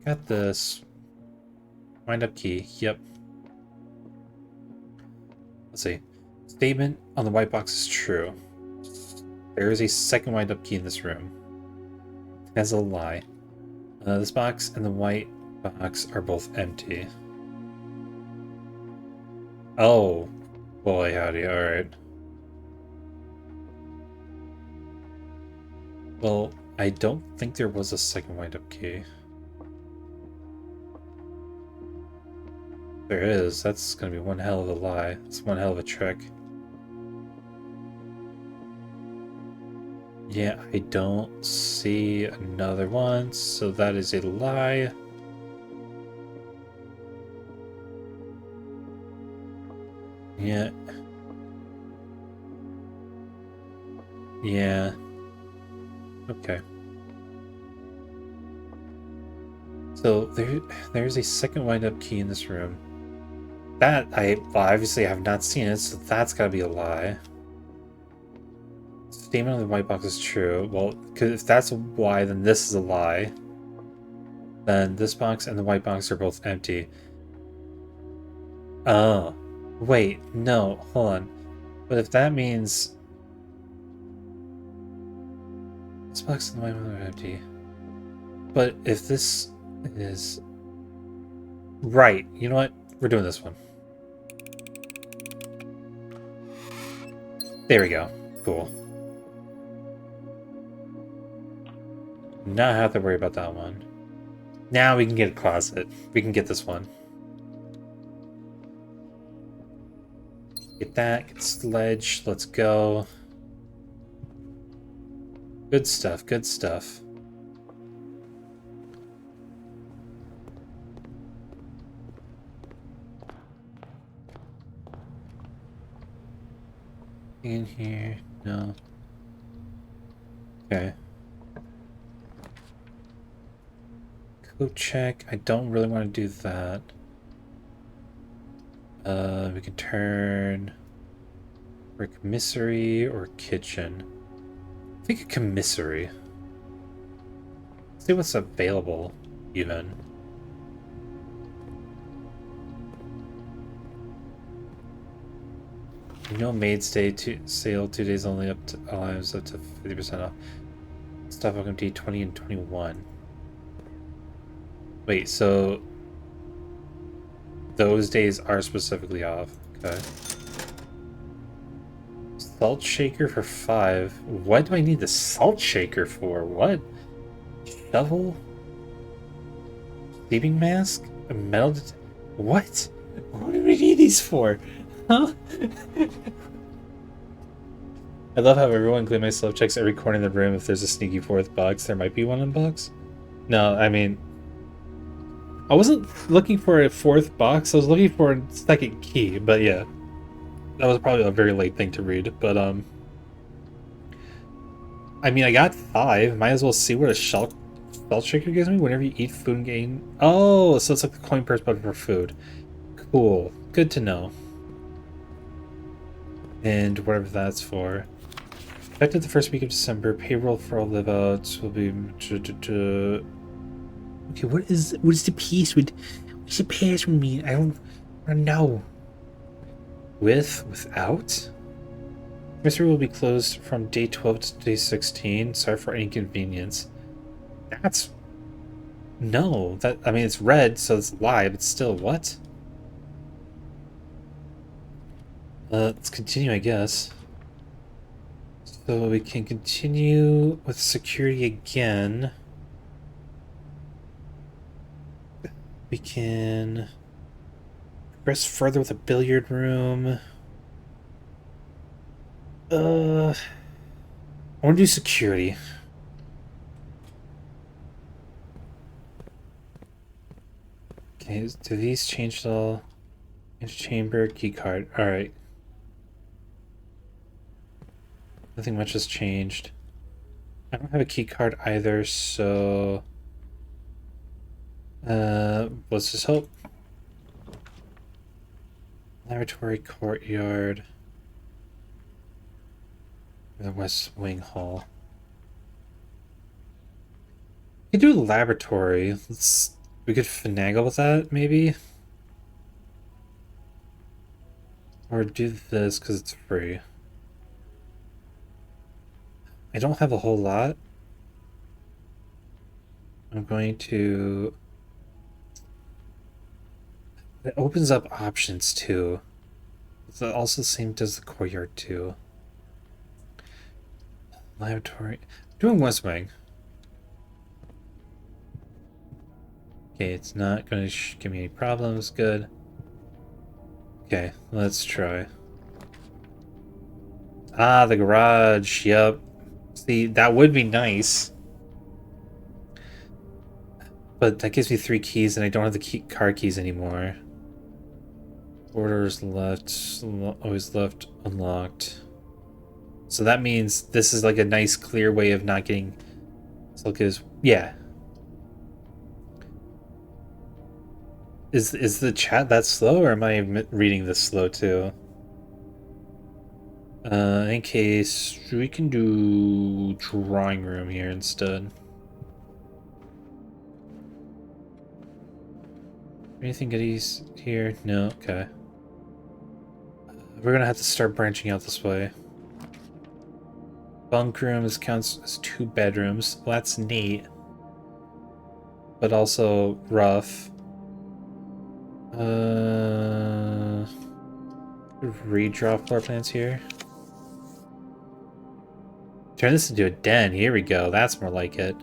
Got this. Wind up key. Yep. Let's see. Statement on the white box is true. There is a second wind up key in this room. That's a lie. This box and the white box are both empty. Oh, boy, howdy. Alright. Well, I don't think there was a second wind-up key. There is. That's gonna be one hell of a lie. It's one hell of a trick. Yeah, I don't see another one, so that is a lie. Yeah. Yeah. Okay. So there's a second wind-up key in this room. That well, obviously have not seen it, so that's gotta be a lie. Statement on the white box is true. Well, because if that's a lie, then this is a lie. Then this box and the white box are both empty. Oh. Wait, no, hold on. But if that means this box and the white box are empty. But if this is right, you know what? We're doing this one. There we go. Cool. Not have to worry about that one. Now we can get a closet. We can get this one. Get that. Get sledge. Let's go. Good stuff. Good stuff. In here. No. Okay. Code check. I don't really want to do that. We can turn for commissary or kitchen. I think a commissary. Let's see what's available, even. No maid stay sale 2 days only up to items up to 50% off. Stuff welcome to 20 and 21. Wait, so those days are specifically off. Okay. Salt shaker for 5. What do I need the salt shaker for? What? Shovel? Sleeping mask? A metal what? What do we need these for? Huh? I love how everyone, including myself, checks every corner in the room if there's a sneaky 4th box. There might be one in the box. No, I mean, I wasn't looking for a 4th box. I was looking for a 2nd key. But yeah, that was probably a very late thing to read. But I mean, I got 5. Might as well see what a salt shaker gives me. Whenever you eat food and gain. Oh, so it's like the coin purse, but for food. Cool. Good to know. And whatever that's for. Effective the first week of December, payroll for all live-outs will be. Okay, what is the piece with? What's the password mean? I don't know. Without? Mystery will be closed from day 12 to day 16. Sorry for any inconvenience. That's... No. I mean, it's red, so it's live. It's still what? Let's continue, I guess. So we can continue with security again. We can progress further with a billiard room. I want to do security. Okay, do these change at all? Chamber, key card. Alright. Nothing much has changed. I don't have a key card either, so... let's just hope. Laboratory courtyard. The West Wing Hall. We could do a laboratory. We could finagle with that, maybe? Or do this because it's free. I don't have a whole lot. I'm going to... It opens up options too. It's also the same does the courtyard too. Laboratory. Doing West Wing. Okay, it's not going to give me any problems. Good. Okay, let's try. Ah, the garage. Yep. See, that would be nice. But that gives me 3 keys, and I don't have the car keys anymore. Orders left. Always left unlocked. So that means this is like a nice clear way of not getting... So because yeah. Is the chat that slow, or am I reading this slow too? In case we can do drawing room here instead. Anything goodies here? No, okay. We're gonna have to start branching out this way. Bunk room counts as 2 bedrooms. Well, that's neat. But also rough. Redraw floor plans here. Turn this into a den. Here we go. That's more like it.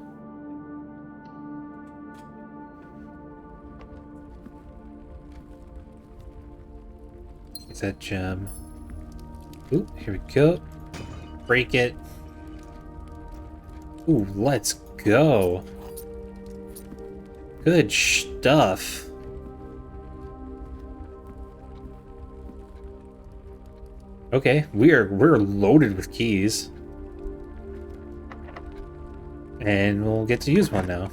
Is that gem? Ooh, here we go. Break it. Ooh, let's go. Good stuff. Okay, we're loaded with keys. And we'll get to use one now.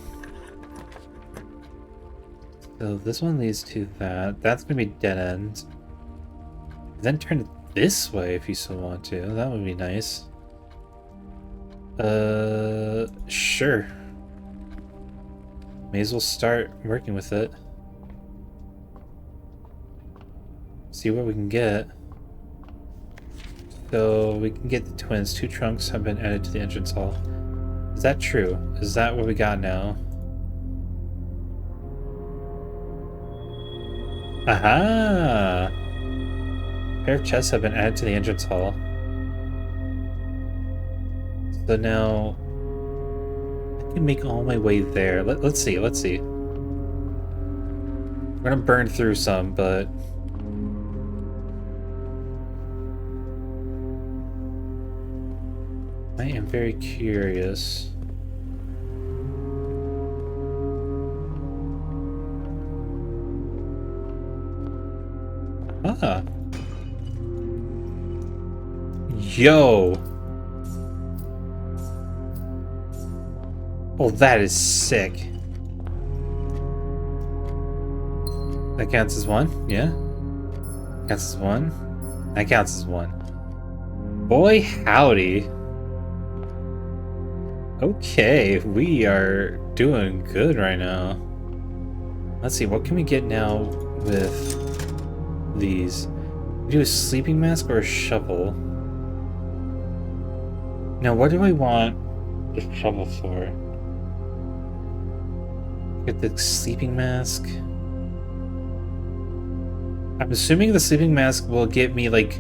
So this one leads to that. That's gonna be dead end. Then turn it this way if you still want to. That would be nice. Sure. May as well start working with it. See what we can get. So we can get the twins. 2 trunks have been added to the entrance hall. Is that true? Is that what we got now? Aha! A pair of chests have been added to the entrance hall. So now I can make all my way there. Let's see. We're gonna burn through some, but I am very curious. Ah. Yo. Oh, that is sick. That counts as 1, yeah? Counts as 1. That counts as 1. Boy, howdy. Okay, we are doing good right now. Let's see, what can we get now with these? We do a sleeping mask or a shovel? Now, what do I want the shovel for? Get the sleeping mask. I'm assuming the sleeping mask will give me, like,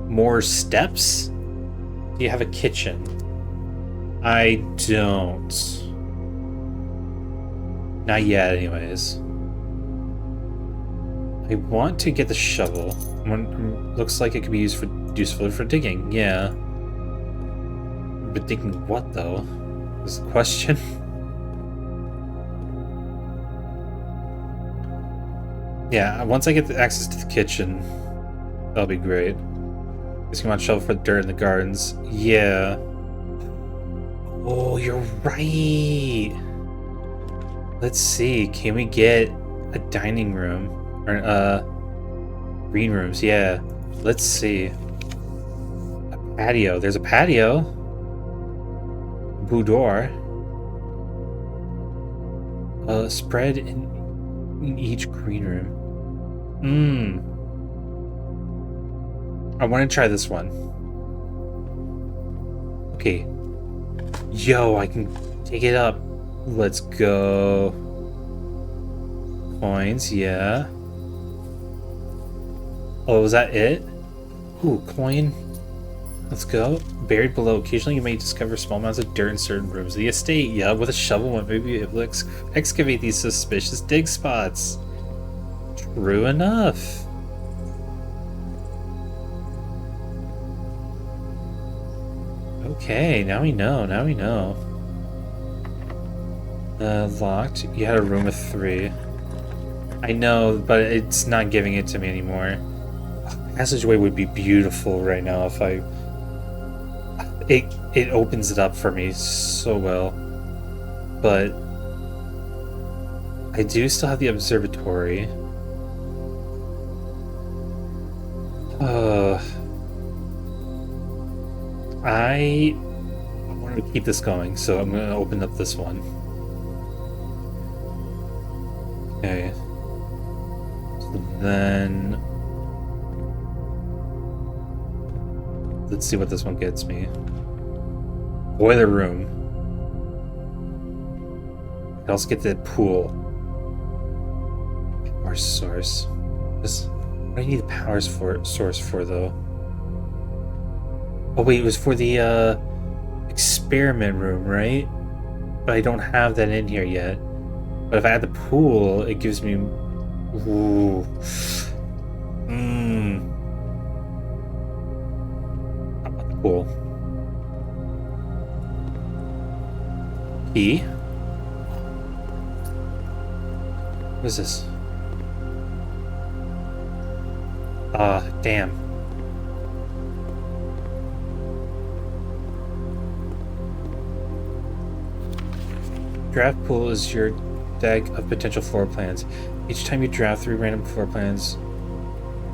more steps? Do you have a kitchen? I don't. Not yet, anyways. I want to get the shovel. Looks like it could be useful for digging, yeah. But digging what, though? Is the question. Yeah, once I get the access to the kitchen, that'll be great. Guess you want to shovel for the dirt in the gardens. Yeah. Oh, you're right. Let's see. Can we get a dining room? Or, green rooms, yeah. Let's see. A patio. There's a patio. Boudoir. Spread in each green room. I want to try this one. Okay. Yo, I can take it up. Let's go. Coins, yeah. Oh, was that it? Ooh, coin. Let's go. Buried below. Occasionally you may discover small amounts of dirt in certain rooms of the estate. Yeah, with a shovel one may be able to excavate these suspicious dig spots. True enough. Okay, now we know, locked. You had a room with 3. I know, but it's not giving it to me anymore. Passageway would be beautiful right now if I... It opens it up for me so well. But... I do still have the observatory. I wanted to keep this going, so I'm going to open up this one. Okay. So then... Let's see what this one gets me. Boiler room. I can also get the pool. Power source. What do I need the power source for, though? Oh, wait, it was for the, experiment room, right? But I don't have that in here yet. But if I add the pool, it gives me... Ooh. I want the pool. Key? What is this? Damn. Draft pool is your deck of potential floor plans. Each time you draft 3 random floor plans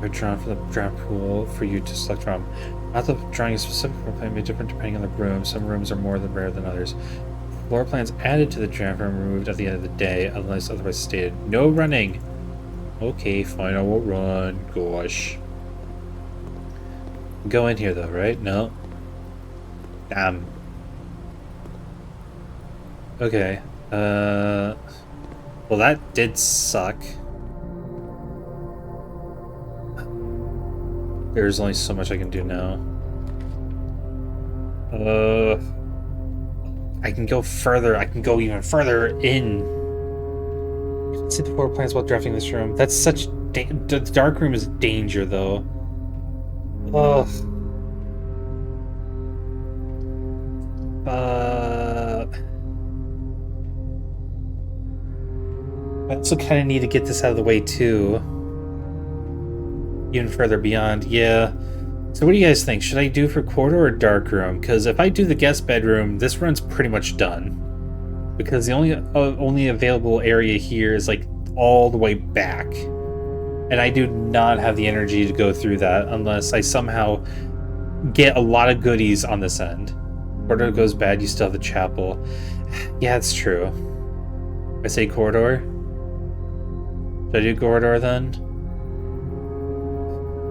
are drawn from the draft pool for you to select from. Not that drawing a specific floor plan may be different depending on the room. Some rooms are more rare than others. Floor plans added to the draft room removed at the end of the day, unless otherwise stated. No running! Okay, fine, I won't run. Gosh. Go in here though, right? No? Damn. Okay. Well, that did suck. There's only so much I can do now. I can go further. I can go even further in. See the floor plans while drafting this room. That's such... The dark room is danger, though. Ugh. I also kind of need to get this out of the way, too. Even further beyond. Yeah. So what do you guys think? Should I do for corridor or dark room? Because if I do the guest bedroom, this run's pretty much done. Because the only available area here is like all the way back. And I do not have the energy to go through that unless I somehow get a lot of goodies on this end. Corridor goes bad, you still have the chapel. Yeah, it's true. I say corridor. Should I do corridor then?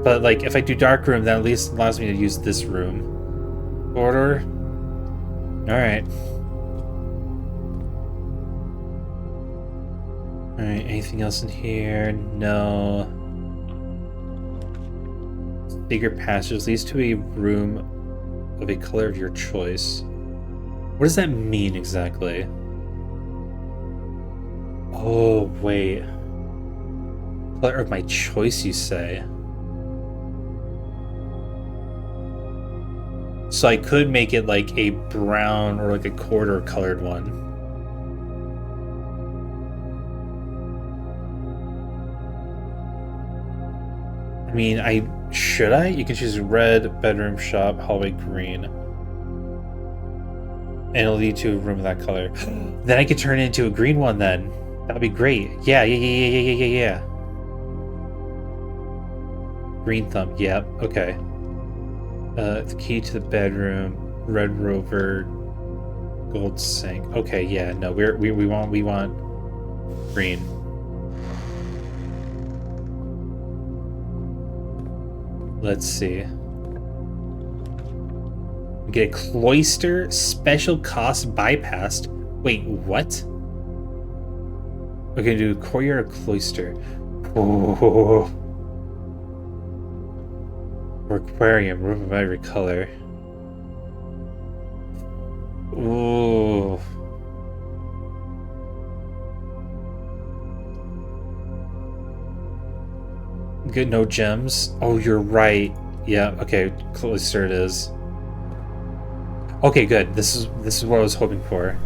But like if I do dark room, that at least allows me to use this room. Corridor? Alright. Alright, anything else in here? No. Secret passage leads to a room of a color of your choice. What does that mean exactly? Oh, wait. Color of my choice, you say? So I could make it like a brown or like a quarter colored one. I mean, should I? You can choose red, bedroom, shop, hallway, green. And it'll lead to a room of that color. Then I could turn it into a green one then. That'd be great. Yeah. Green thumb, yep, okay. The key to the bedroom, red rover, gold sink. Okay, yeah, no, we want green. Let's see. We get a cloister special cost bypassed. Wait, what? Okay, do courtyard or cloister. Oh. Or aquarium, room of every color. Ooh. Good, no gems. Oh, you're right. Yeah, okay, cloister it is. Okay, good. This is what I was hoping for.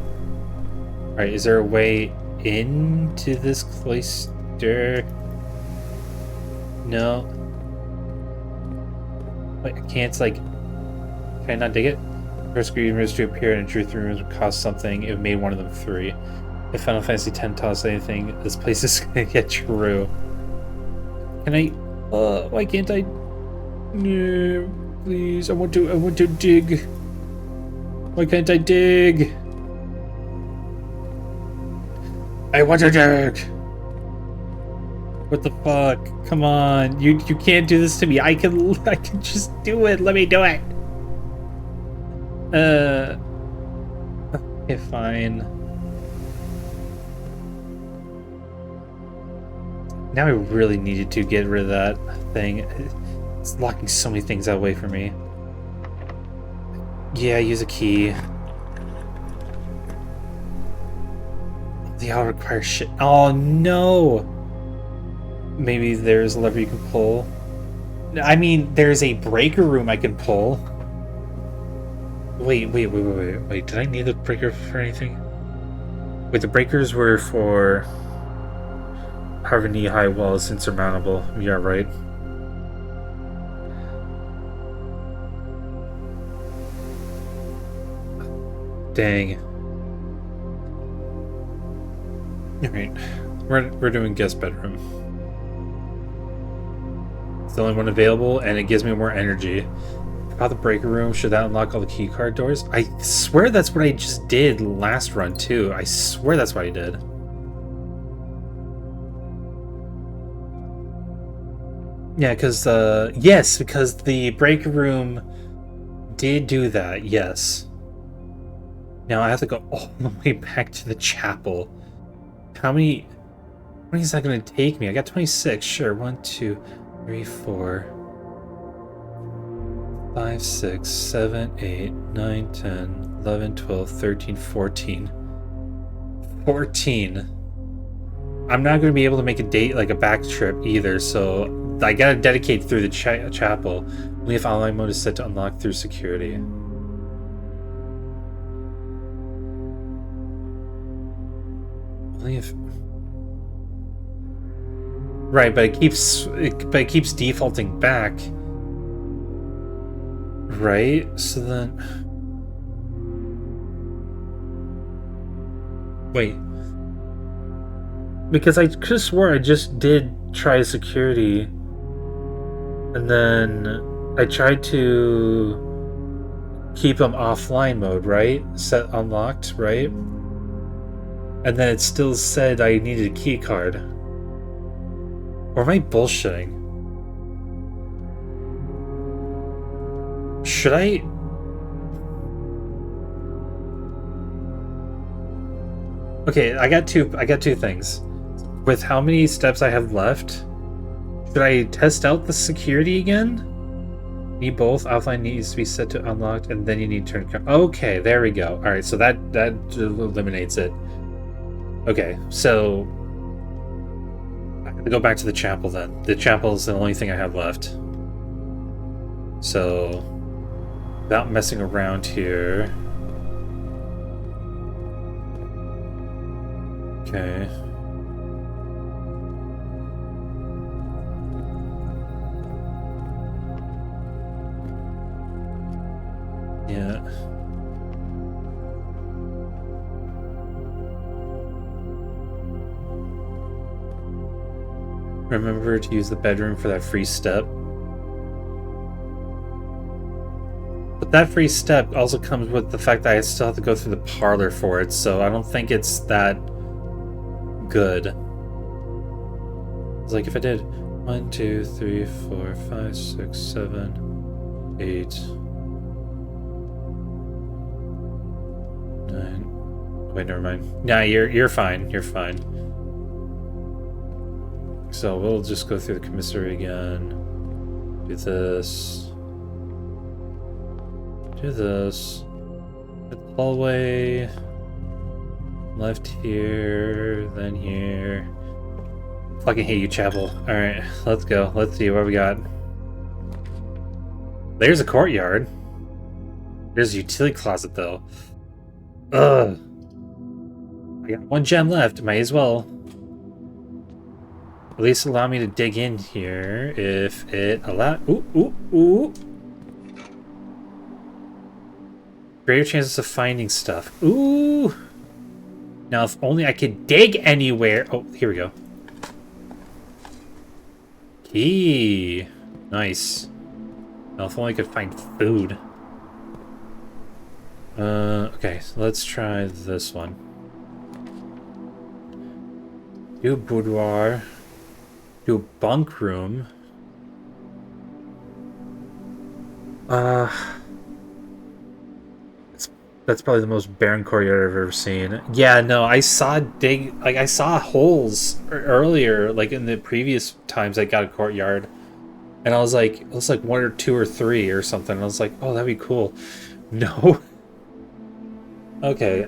Alright, is there a way into this cloister? No. Wait, I can't, like... Can I not dig it? First green rooms to appear in truth rooms would cost something. It made one of them 3. If Final Fantasy X taught anything, this place is gonna get true. Can I... why can't I... No, please, I want to dig. Why can't I dig? I want to dig! What the fuck? Come on, you can't do this to me. I can just do it. Let me do it. Okay, fine. Now I really needed to get rid of that thing. It's locking so many things away from me. Yeah, use a key. They all require shit. Oh no! Maybe there's a lever you can pull. I mean, there's a breaker room I can pull. Wait. Did I need the breaker for anything? Wait, the breakers were for however knee-high wall is insurmountable. Yeah, right. Dang. Alright. We're doing guest bedroom. It's the only one available, and it gives me more energy. About the breaker room, should that unlock all the keycard doors? I swear that's what I just did last run, too. I swear that's what I did. Yeah, because, yes, because the breaker room did do that, yes. Now I have to go all the way back to the chapel. How many is that going to take me? I got 26, sure. 1, 2, 3, 4, 5, 6, 7, 8, 9, 10, 11, 12, 13, 14. 14. I'm not going to be able to make a date, like a back trip either, so I gotta dedicate through the chapel. Only if online mode is set to unlock through security. Only if... Right, but it keeps defaulting back. Right? So then... Wait. Because I could have swore I just did try security. And then I tried to keep them offline mode, right? Set unlocked, right? And then it still said I needed a key card. Or am I bullshitting? Should I... Okay, I got two things. With how many steps I have left, should I test out the security again? Need both. Outline needs to be set to unlocked, and then you need to turn. Okay, there we go. All right, so that eliminates it. Okay, so I have to go back to the chapel then. The chapel is the only thing I have left. So, without messing around here. Okay. Yeah. Remember to use the bedroom for that free step. But that free step also comes with the fact that I still have to go through the parlor for it, so I don't think it's that good. It's like if I did 1, 2, 3, 4, 5, 6, 7, 8, 9. Wait, never mind. Nah, you're fine. You're fine. So we'll just go through the commissary again. Do this. Do this. The hallway. Left here, then here. Fucking hate you, chapel. Alright, let's go. Let's see what we got. There's a courtyard. There's a utility closet, though. Ugh. I got 1 gem left. Might as well. At least allow me to dig in here if it allow. Ooh. Greater chances of finding stuff. Ooh. Now, if only I could dig anywhere. Oh, here we go. Key. Nice. Now, if only I could find food. Okay, so let's try this one. Do boudoir. Do bunk room. That's probably the most barren courtyard I've ever seen. Yeah, no, I saw holes earlier, like in the previous times I got a courtyard, and I was like, it was like 1 or 2 or 3 or something. I was like, oh, that'd be cool. No. Okay.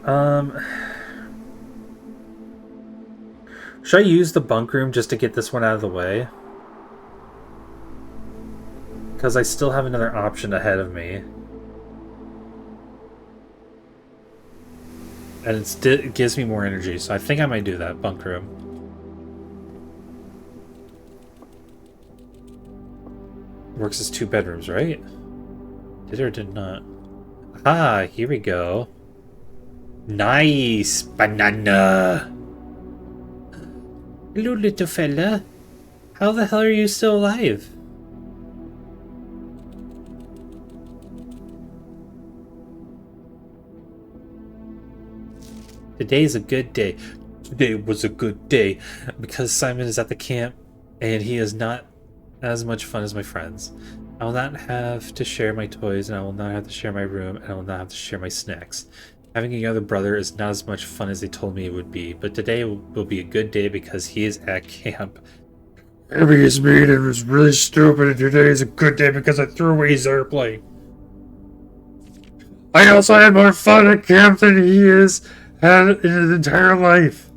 Should I use the bunk room just to get this one out of the way? Because I still have another option ahead of me. And it gives me more energy, so I think I might do that. Bunk room. Works as 2 bedrooms, right? Did or did not? Ah, here we go. Nice! Banana! Hello, little fella. How the hell are you still alive? Today's a good day. Today was a good day because Simon is at the camp and he is not as much fun as my friends. I will not have to share my toys, and I will not have to share my room, and I will not have to share my snacks. Having a younger brother is not as much fun as they told me it would be, but today will be a good day because he is at camp. Abby is mean and was really stupid, and today is a good day because I threw away his airplane. I also had more fun at camp than he has had in his entire life.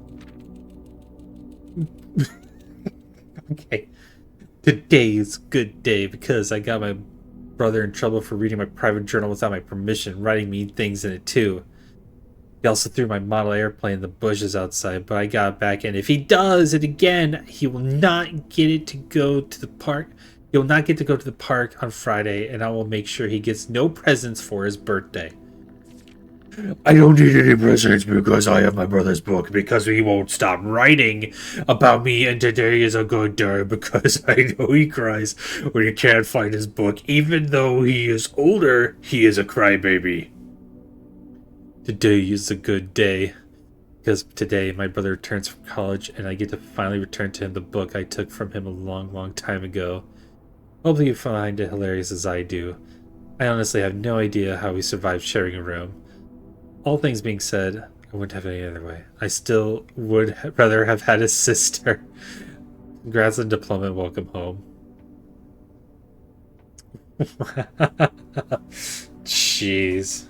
Okay. Today is a good day because I got my brother in trouble for reading my private journal without my permission, writing mean things in it too. He also threw my model airplane in the bushes outside, but I got it back, and if he does it again, he will not get to go to the park. He will not get to go to the park on Friday, and I will make sure he gets no presents for his birthday. I don't need any presents because I have my brother's book, because he won't stop writing about me, and today is a good day because I know he cries when he can't find his book. Even though he is older, he is a crybaby. Today is a good day because today my brother returns from college and I get to finally return to him the book I took from him a long time ago. Hopefully you find it hilarious as I do. I honestly have no idea how we survived sharing a room. All things being said, I I wouldn't have it any other way. I still would rather have had a sister. Congrats on deployment. Welcome home. Jeez.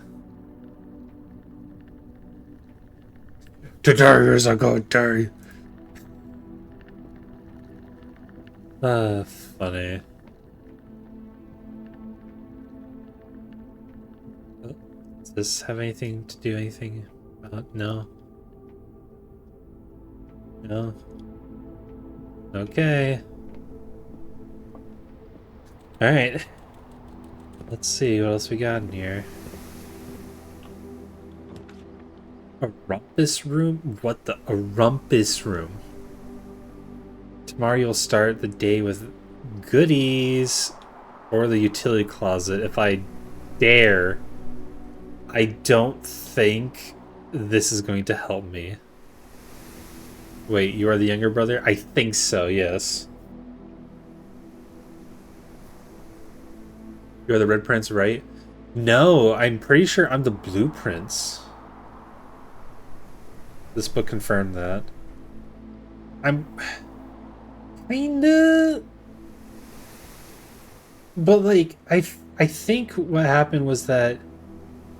Today is a good day. Funny. Oh, does this have anything to do anything about? No. No. Okay. Alright. Let's see what else we got in here. A rumpus room? What the? A rumpus room. Tomorrow you'll start the day with goodies or the utility closet if I dare. I don't think this is going to help me. Wait, you are the younger brother? I think so, yes. You're the Red Prince, right? No, I'm pretty sure I'm the Blue Prince. This book confirmed that. I'm kinda, but like I think what happened was that,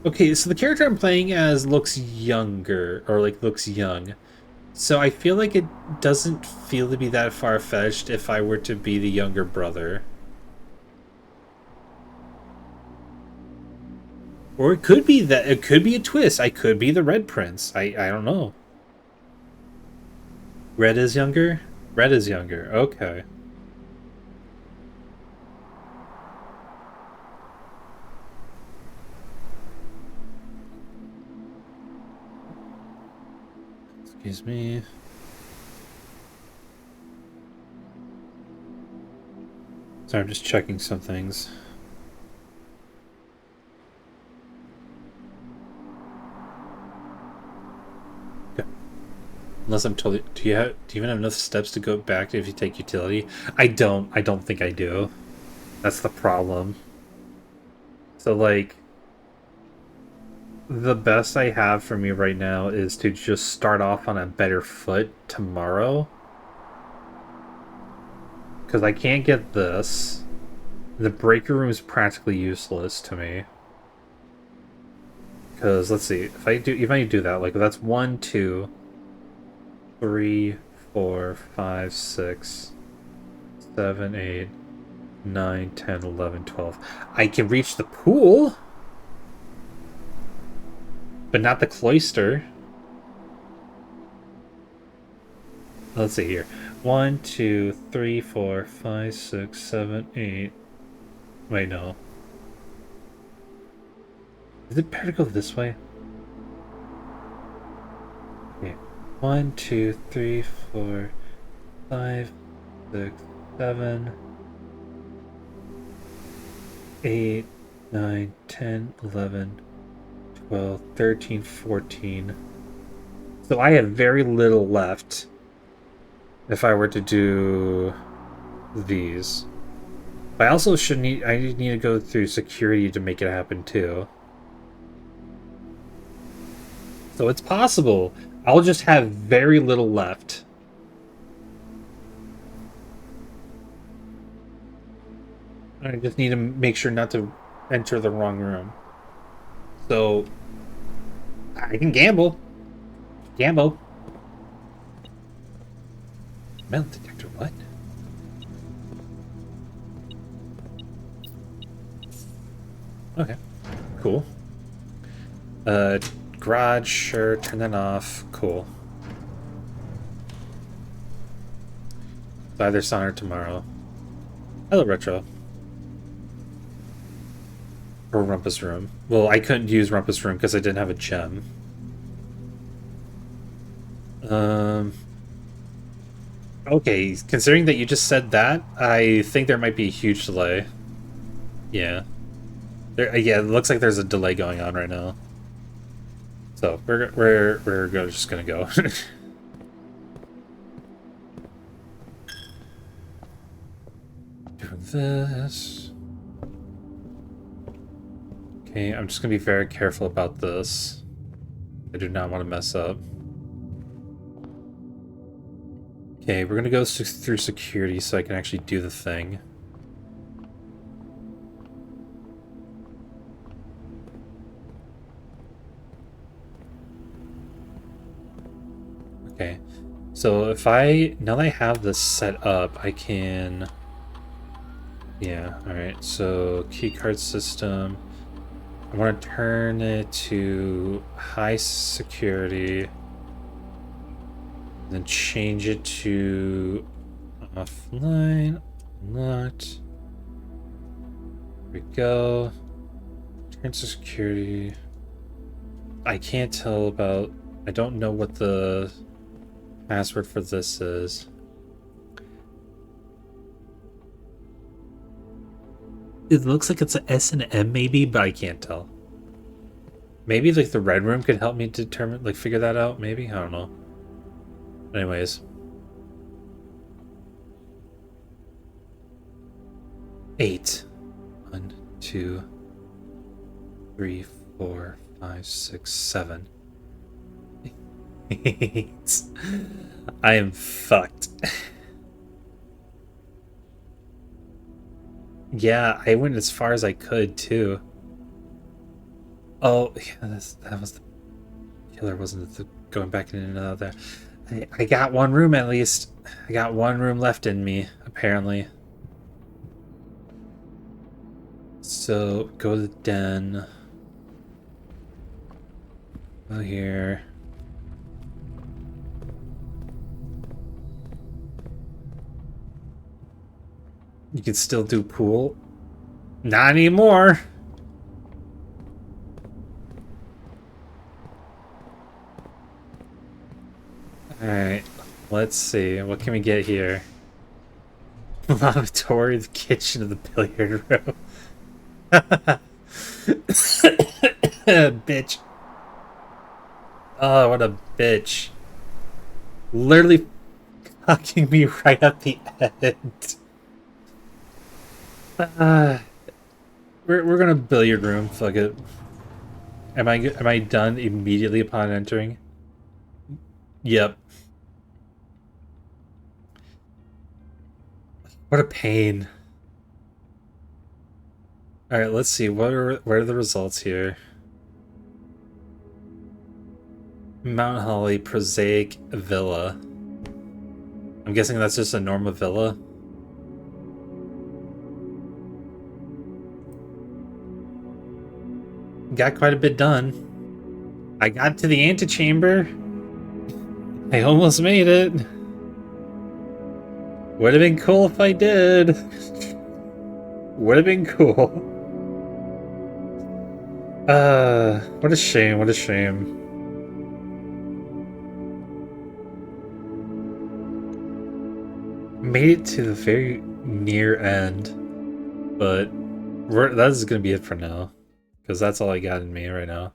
okay, so the character I'm playing as looks younger, or like looks young. So I feel like it doesn't feel to be that far-fetched if I were to be the younger brother. Or it could be that, it could be a twist. I could be the Red Prince. I don't know. Red is younger? Red is younger. Okay. Excuse me. Sorry, I'm just checking some things. Unless I'm totally... Do you even have enough steps to go back if you take utility? I don't think I do. That's the problem. So, like... The best I have for me right now is to just start off on a better foot tomorrow. Because I can't get this. The breaker room is practically useless to me. Because, let's see, if I do that, like, that's 1, 2... 3, 4, 5, 6, 7, 8, 9, 10, 11, 12. I can reach the pool, but not the cloister. Let's see here. 1, 2, 3, 4, 5, 6, 7, 8. Wait, no. Is it better to go this way? Okay. 1, 2, 3, 4, 5, 6, 7, 8, 9, 10, 11, 12, 13, 14. So I have very little left if I were to do these. I also I need to go through security to make it happen too. So it's possible. I'll just have very little left. I just need to make sure not to enter the wrong room. So I can gamble. Gamble. Metal detector, what? Okay. Cool. Garage, sure, turn that off. Cool. Either Son or tomorrow. Hello, Retro. Or Rumpus Room. Well, I couldn't use Rumpus Room because I didn't have a gem. Okay, considering that you just said that, I think there might be a huge delay. Yeah. Yeah, it looks like there's a delay going on right now. So we're just gonna go. Doing this. Okay, I'm just gonna be very careful about this. I do not want to mess up. Okay, we're gonna go through security so I can actually do the thing. Okay, so now that I have this set up, I can, yeah, alright, so key card system, I want to turn it to high security, then change it to offline, unlocked, there we go, turn to security, I can't tell about, I don't know what the password for this is. It looks like it's an S and M maybe, but I can't tell. Maybe like the red room could help me determine, like figure that out, maybe? I don't know. Anyways. 8. 1, 2, 3, 4, 5, 6, 7. 8. I am fucked. Yeah, I went as far as I could too. Oh, yeah, that was the killer, wasn't it? Going back in and out there. I got one room at least. I got one room left in me, apparently. So, go to the den. Go here. You can still do pool. Not anymore. Alright, let's see. What can we get here? Lavatory, the kitchen, of the billiard room. Bitch. Oh, what a bitch. Literally fucking me right at the end. We're gonna billiard room. Fuck it. Am I done immediately upon entering? Yep. What a pain. All right, let's see. What are the results here? Mount Holly prosaic villa. I'm guessing that's just a normal villa. Got quite a bit done. I got to the antechamber. I almost made it. Would have been cool if I did. Would have been cool. What a shame, what a shame. Made it to the very near end, but that is gonna be it for now. Because that's all I got in me right now.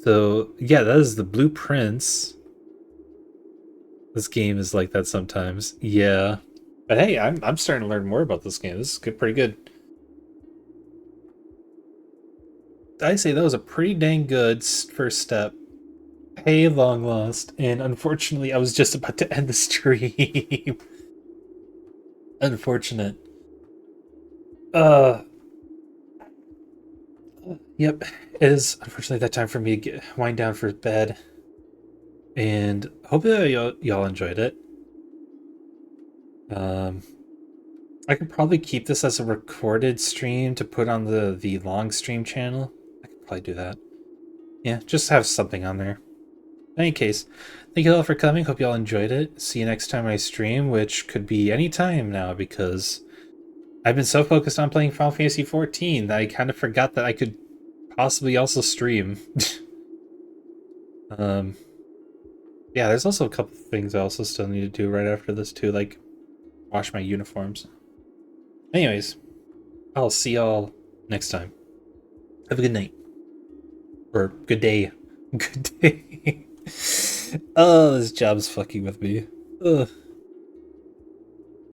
So, yeah, that is the blueprints. This game is like that sometimes. Yeah. But hey, I'm starting to learn more about this game. This is good, pretty good. I say that was a pretty dang good first step. Hey, long lost. And unfortunately, I was just about to end the stream. Unfortunate. Yep, it is unfortunately that time for me to wind down for bed. And hope that y'all enjoyed it. I could probably keep this as a recorded stream to put on the long stream channel. I could probably do that. Yeah, just have something on there. In any case, thank you all for coming. Hope y'all enjoyed it. See you next time I stream, which could be any time now because I've been so focused on playing Final Fantasy XIV that I kind of forgot that I could possibly also stream. Yeah, there's also a couple things I also still need to do right after this too, like wash my uniforms. Anyways, I'll see y'all next time. Have a good night. Or good day. Good day. Oh, this job's fucking with me. Ugh.